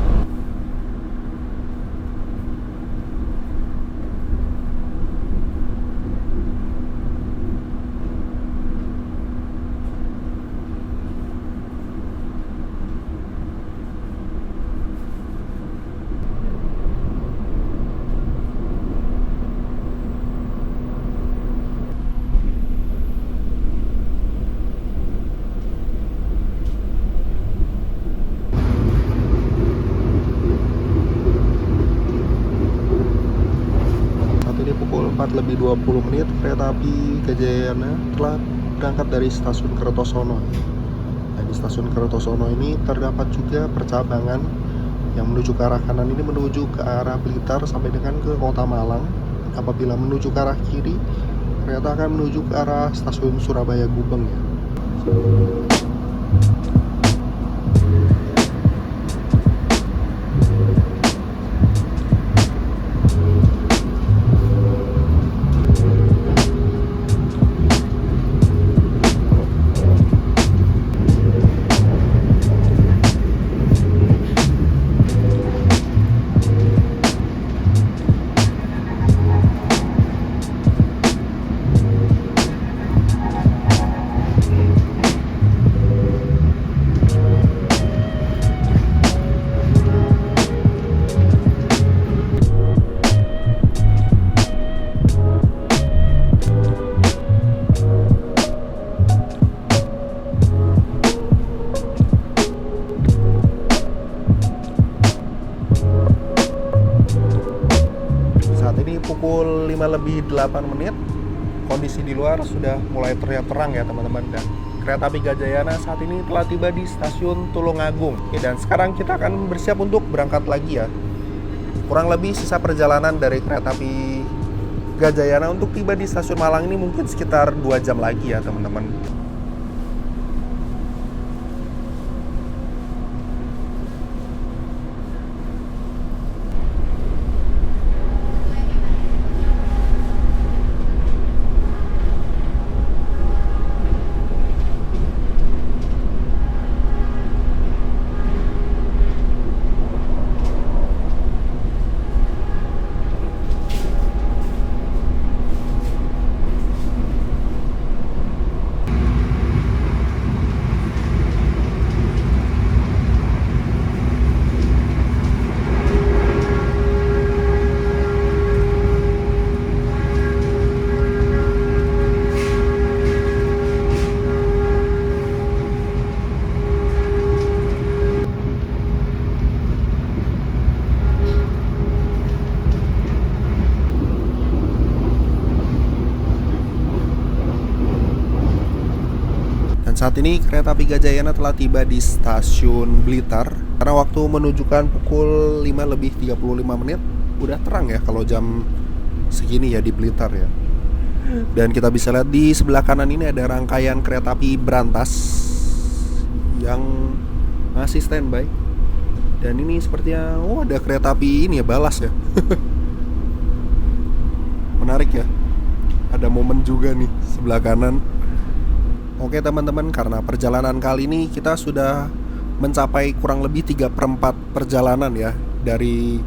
Pukul 4:20 kereta api Gajayana telah berangkat dari stasiun Kertosono. Nah, di stasiun Kertosono ini terdapat juga percabangan yang menuju ke arah kanan ini menuju ke arah Blitar sampai dengan ke Kota Malang. Apabila menuju ke arah kiri, kereta akan menuju ke arah stasiun Surabaya Gubeng ya. pukul 5:08, kondisi di luar sudah mulai terlihat terang ya teman-teman. Dan kereta api Gajayana saat ini telah tiba di stasiun Tulungagung. Oke, dan sekarang kita akan bersiap untuk berangkat lagi ya. Kurang lebih sisa perjalanan dari kereta api Gajayana untuk tiba di stasiun Malang ini mungkin sekitar 2 jam lagi ya teman-teman. Saat ini kereta api Gajayana telah tiba di stasiun Blitar. Karena waktu menunjukkan pukul 5:35, udah terang ya kalau jam segini ya di Blitar ya. Dan kita bisa lihat di sebelah kanan ini ada rangkaian kereta api berantas yang masih standby. Dan ini sepertinya ada kereta api ini ya, balas ya. Menarik ya. Ada momen juga nih sebelah kanan. Oke teman-teman, karena perjalanan kali ini kita sudah mencapai kurang lebih 3/4 perjalanan ya, dari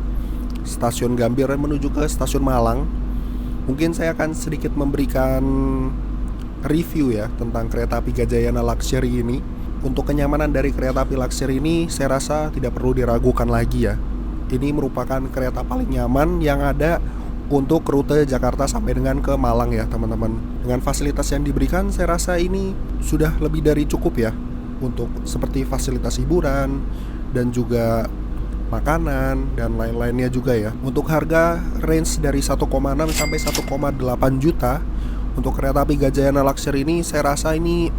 stasiun Gambir menuju ke stasiun Malang. Mungkin saya akan sedikit memberikan review ya tentang kereta api Gajayana Luxury ini. Untuk kenyamanan dari kereta api Luxury ini saya rasa tidak perlu diragukan lagi ya. Ini merupakan kereta paling nyaman yang ada untuk rute Jakarta sampai dengan ke Malang ya teman-teman. Dengan fasilitas yang diberikan saya rasa ini sudah lebih dari cukup ya, untuk seperti fasilitas hiburan dan juga makanan dan lain-lainnya juga ya. Untuk harga range dari 1,6 sampai 1,8 juta untuk kereta api Gajayana Luxury ini, saya rasa ini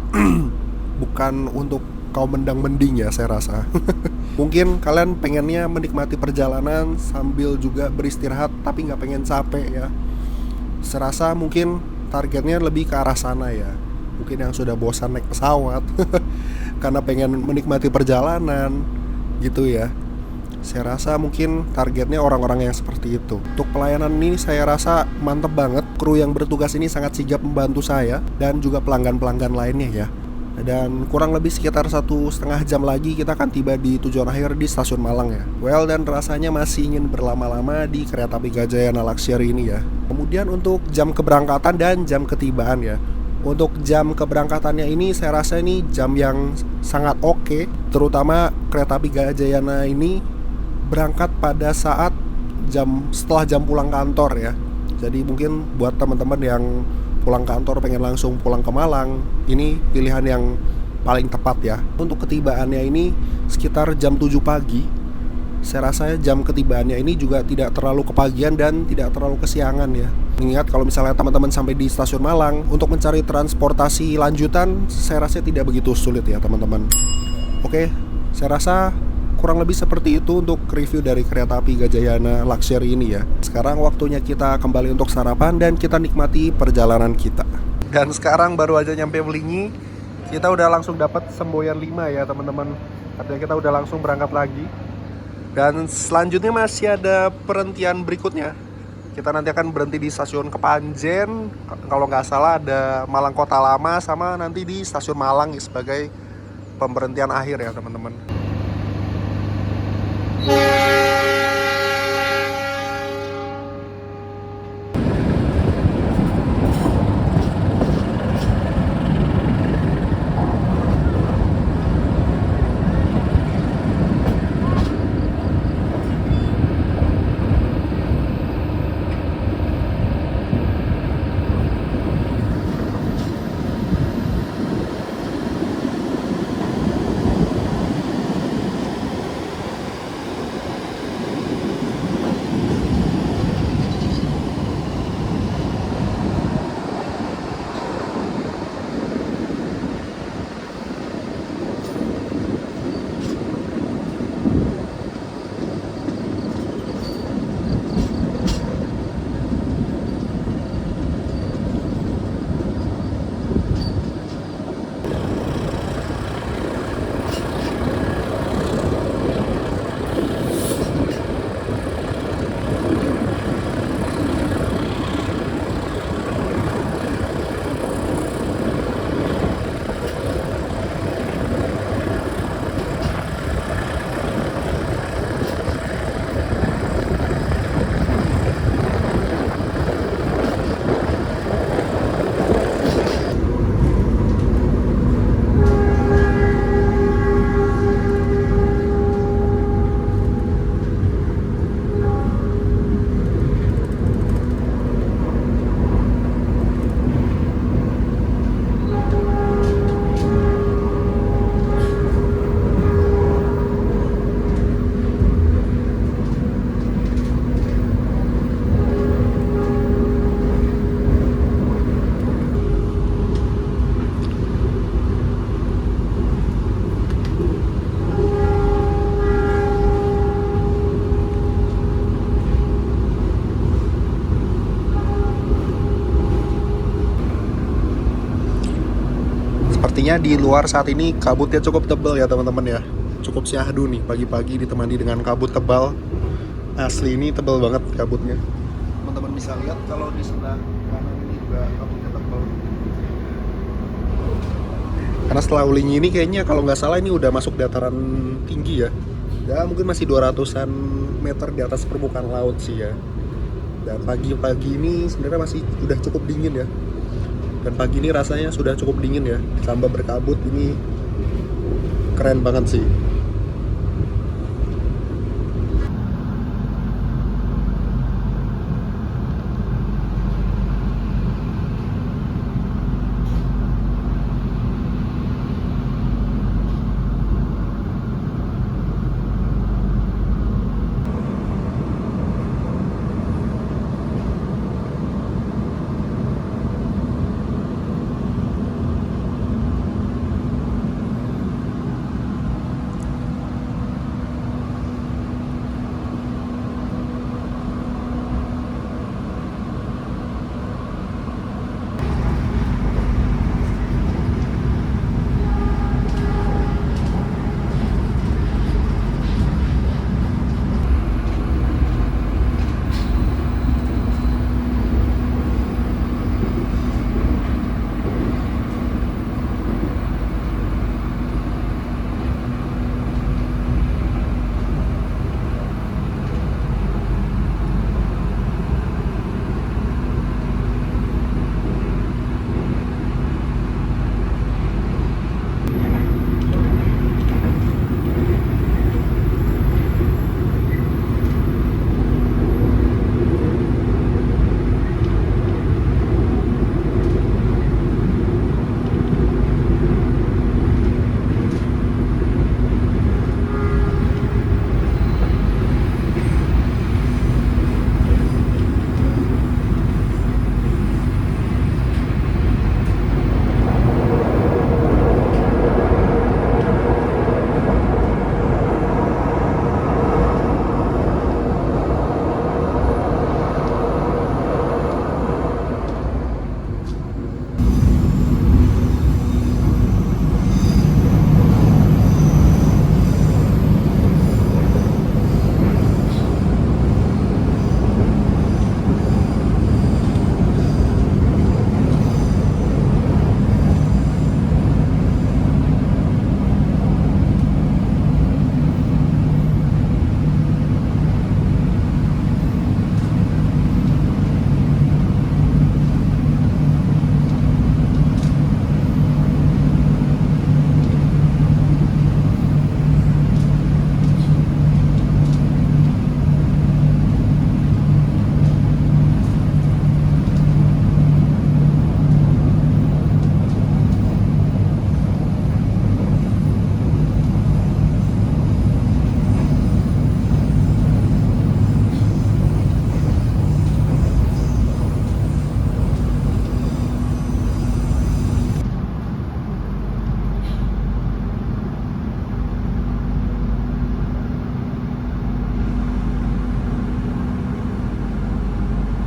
bukan untuk kaum mendang-mending ya saya rasa. Mungkin kalian pengennya menikmati perjalanan sambil juga beristirahat tapi nggak pengen capek ya. Serasa mungkin targetnya lebih ke arah sana ya. Mungkin yang sudah bosan naik pesawat karena pengen menikmati perjalanan gitu ya. Saya rasa mungkin targetnya orang-orang yang seperti itu. Untuk pelayanan ini saya rasa mantep banget. Kru yang bertugas ini sangat sigap membantu saya dan juga pelanggan-pelanggan lainnya ya. Dan kurang lebih sekitar 1,5 jam lagi kita akan tiba di tujuan akhir di stasiun Malang ya. Well, dan rasanya masih ingin berlama-lama di kereta api Gajayana Luxury ini ya. Kemudian untuk jam keberangkatan dan jam ketibaan ya. Untuk jam keberangkatannya ini saya rasa ini jam yang sangat oke. Terutama kereta api Gajayana ini berangkat pada saat setelah jam pulang kantor ya. Jadi mungkin buat teman-teman yang pulang kantor pengen langsung pulang ke Malang, ini pilihan yang paling tepat ya. Untuk ketibaannya ini sekitar jam 7 pagi. Saya rasa jam ketibaannya ini juga tidak terlalu kepagian dan tidak terlalu kesiangan ya. Ingat kalau misalnya teman-teman sampai di stasiun Malang, untuk mencari transportasi lanjutan saya rasa tidak begitu sulit ya teman-teman. Oke, saya rasa kurang lebih seperti itu untuk review dari kereta api Gajayana Luxury ini ya. Sekarang waktunya kita kembali untuk sarapan dan kita nikmati perjalanan kita. Dan sekarang baru aja nyampe Belingi, kita udah langsung dapat semboyan 5 ya teman-teman. Artinya kita udah langsung berangkat lagi. Dan selanjutnya masih ada perhentian berikutnya. Kita nanti akan berhenti di stasiun Kepanjen. Kalau nggak salah ada Malang Kota Lama, sama nanti di stasiun Malang sebagai pemberhentian akhir ya teman-teman. Artinya di luar saat ini kabutnya cukup tebal ya teman-teman ya. Cukup syahdu nih pagi-pagi ditemani dengan kabut tebal. Asli ini tebal banget kabutnya. Teman-teman bisa lihat kalau di sebelah kanan ini juga kabutnya tebal. Karena setelah Ulinyi ini kayaknya kalau nggak salah ini udah masuk dataran tinggi ya. Ya mungkin masih 200-an meter di atas permukaan laut sih ya. Dan pagi-pagi ini sebenarnya masih udah cukup dingin ya. Dan pagi ini rasanya sudah cukup dingin ya. Tambah berkabut ini keren banget sih.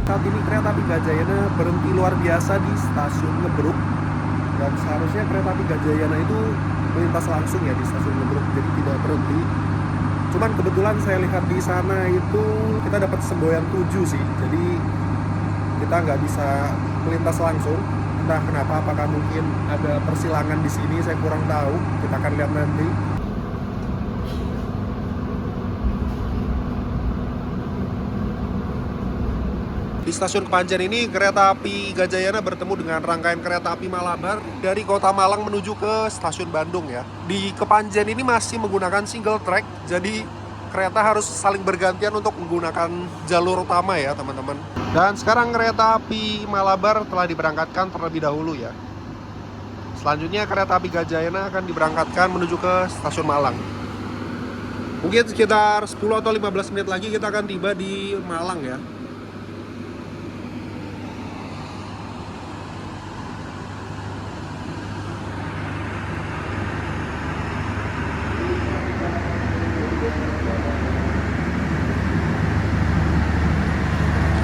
Saat ini kereta api Gajayana berhenti luar biasa di stasiun Ngebruk, dan seharusnya kereta api Gajayana itu melintas langsung ya di stasiun Ngebruk, jadi tidak berhenti. Cuman kebetulan saya lihat di sana itu kita dapat semboyan 7 sih, jadi kita nggak bisa melintas langsung. Entah kenapa, apakah mungkin ada persilangan di sini, saya kurang tahu. Kita akan lihat nanti. Di stasiun Kepanjen ini kereta api Gajayana bertemu dengan rangkaian kereta api Malabar dari kota Malang menuju ke stasiun Bandung ya. Di Kepanjen ini masih menggunakan single track, jadi kereta harus saling bergantian untuk menggunakan jalur utama ya teman-teman. Dan sekarang kereta api Malabar telah diberangkatkan terlebih dahulu ya. Selanjutnya kereta api Gajayana akan diberangkatkan menuju ke stasiun Malang. Mungkin sekitar 10 atau 15 menit lagi kita akan tiba di Malang ya.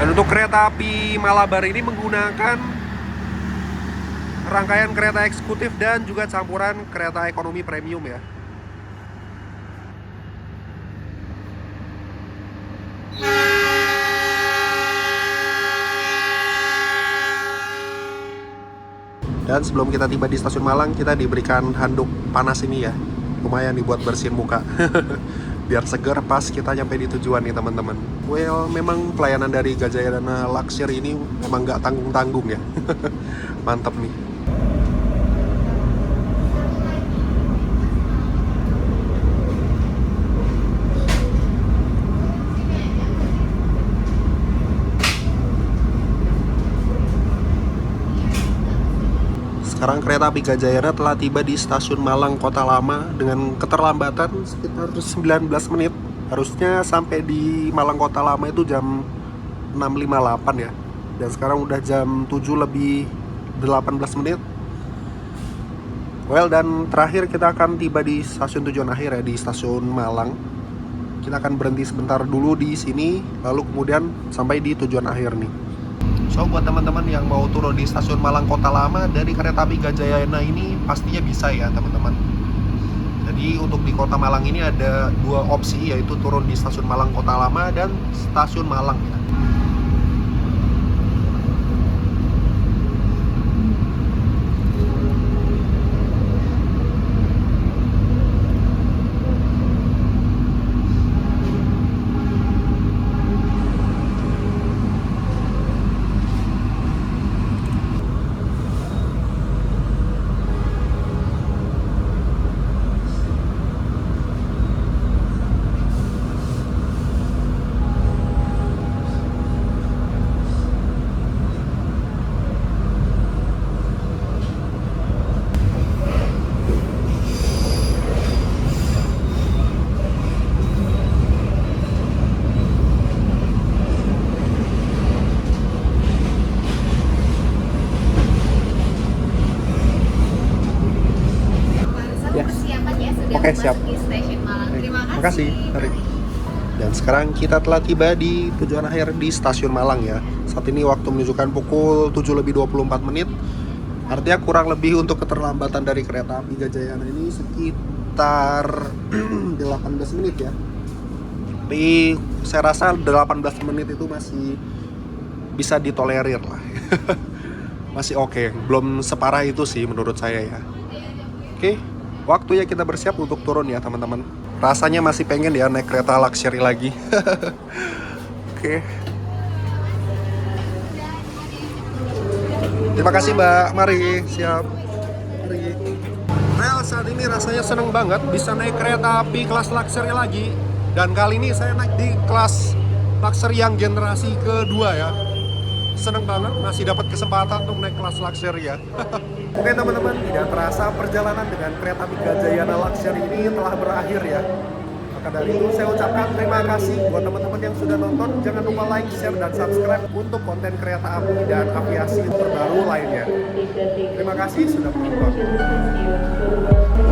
Dan untuk kereta api Malabar ini menggunakan rangkaian kereta eksekutif dan juga campuran kereta ekonomi premium ya. Dan sebelum kita tiba di stasiun Malang, kita diberikan handuk panas ini ya. Lumayan dibuat bersihin muka. Biar seger pas kita nyampe di tujuan nih teman-teman. Well, memang pelayanan dari Gajayana Luxury ini memang nggak tanggung-tanggung ya. Mantap nih. Sekarang kereta api Gajayana telah tiba di stasiun Malang Kota Lama dengan keterlambatan sekitar 19 menit. Harusnya sampai di Malang Kota Lama itu jam 6.58 ya. Dan sekarang udah jam 7 lebih 18 menit. Well, dan terakhir kita akan tiba di stasiun tujuan akhir ya, di stasiun Malang. Kita akan berhenti sebentar dulu di sini, lalu kemudian sampai di tujuan akhir nih. So, buat teman-teman yang mau turun di stasiun Malang Kota Lama dari kereta api Gajayana ini pastinya bisa ya teman-teman. Jadi untuk di Kota Malang ini ada dua opsi, yaitu turun di stasiun Malang Kota Lama dan stasiun Malang ya. Persiapan ya sudah Oke, siap. memasuki stasiun Malang. Terima kasih. Makasih. Mari. Dan sekarang kita telah tiba di tujuan akhir di stasiun Malang ya. Saat ini waktu menunjukkan pukul 7 lebih 24 menit. Artinya kurang lebih untuk keterlambatan dari kereta api Gajayana ini sekitar 18 menit ya. Tapi saya rasa 18 menit itu masih bisa ditolerir lah. Masih oke. Belum separah itu sih menurut saya ya. Oke. Waktunya kita bersiap untuk turun ya teman-teman. Rasanya masih pengen ya naik kereta luxury lagi. Oke. Terima kasih Mbak. Mari, siap. Mari. Well, saat ini rasanya seneng banget bisa naik kereta api kelas luxury lagi. Dan kali ini saya naik di kelas luxury yang generasi kedua ya. Seneng banget masih dapat kesempatan untuk naik kelas luxury ya. Oke teman-teman, tidak terasa perjalanan dengan kereta api Gajayana Luxury ini telah berakhir ya. Maka dari itu saya ucapkan terima kasih buat teman-teman yang sudah nonton. Jangan lupa like, share, dan subscribe untuk konten kereta api dan aviasi terbaru lainnya. Terima kasih sudah menonton.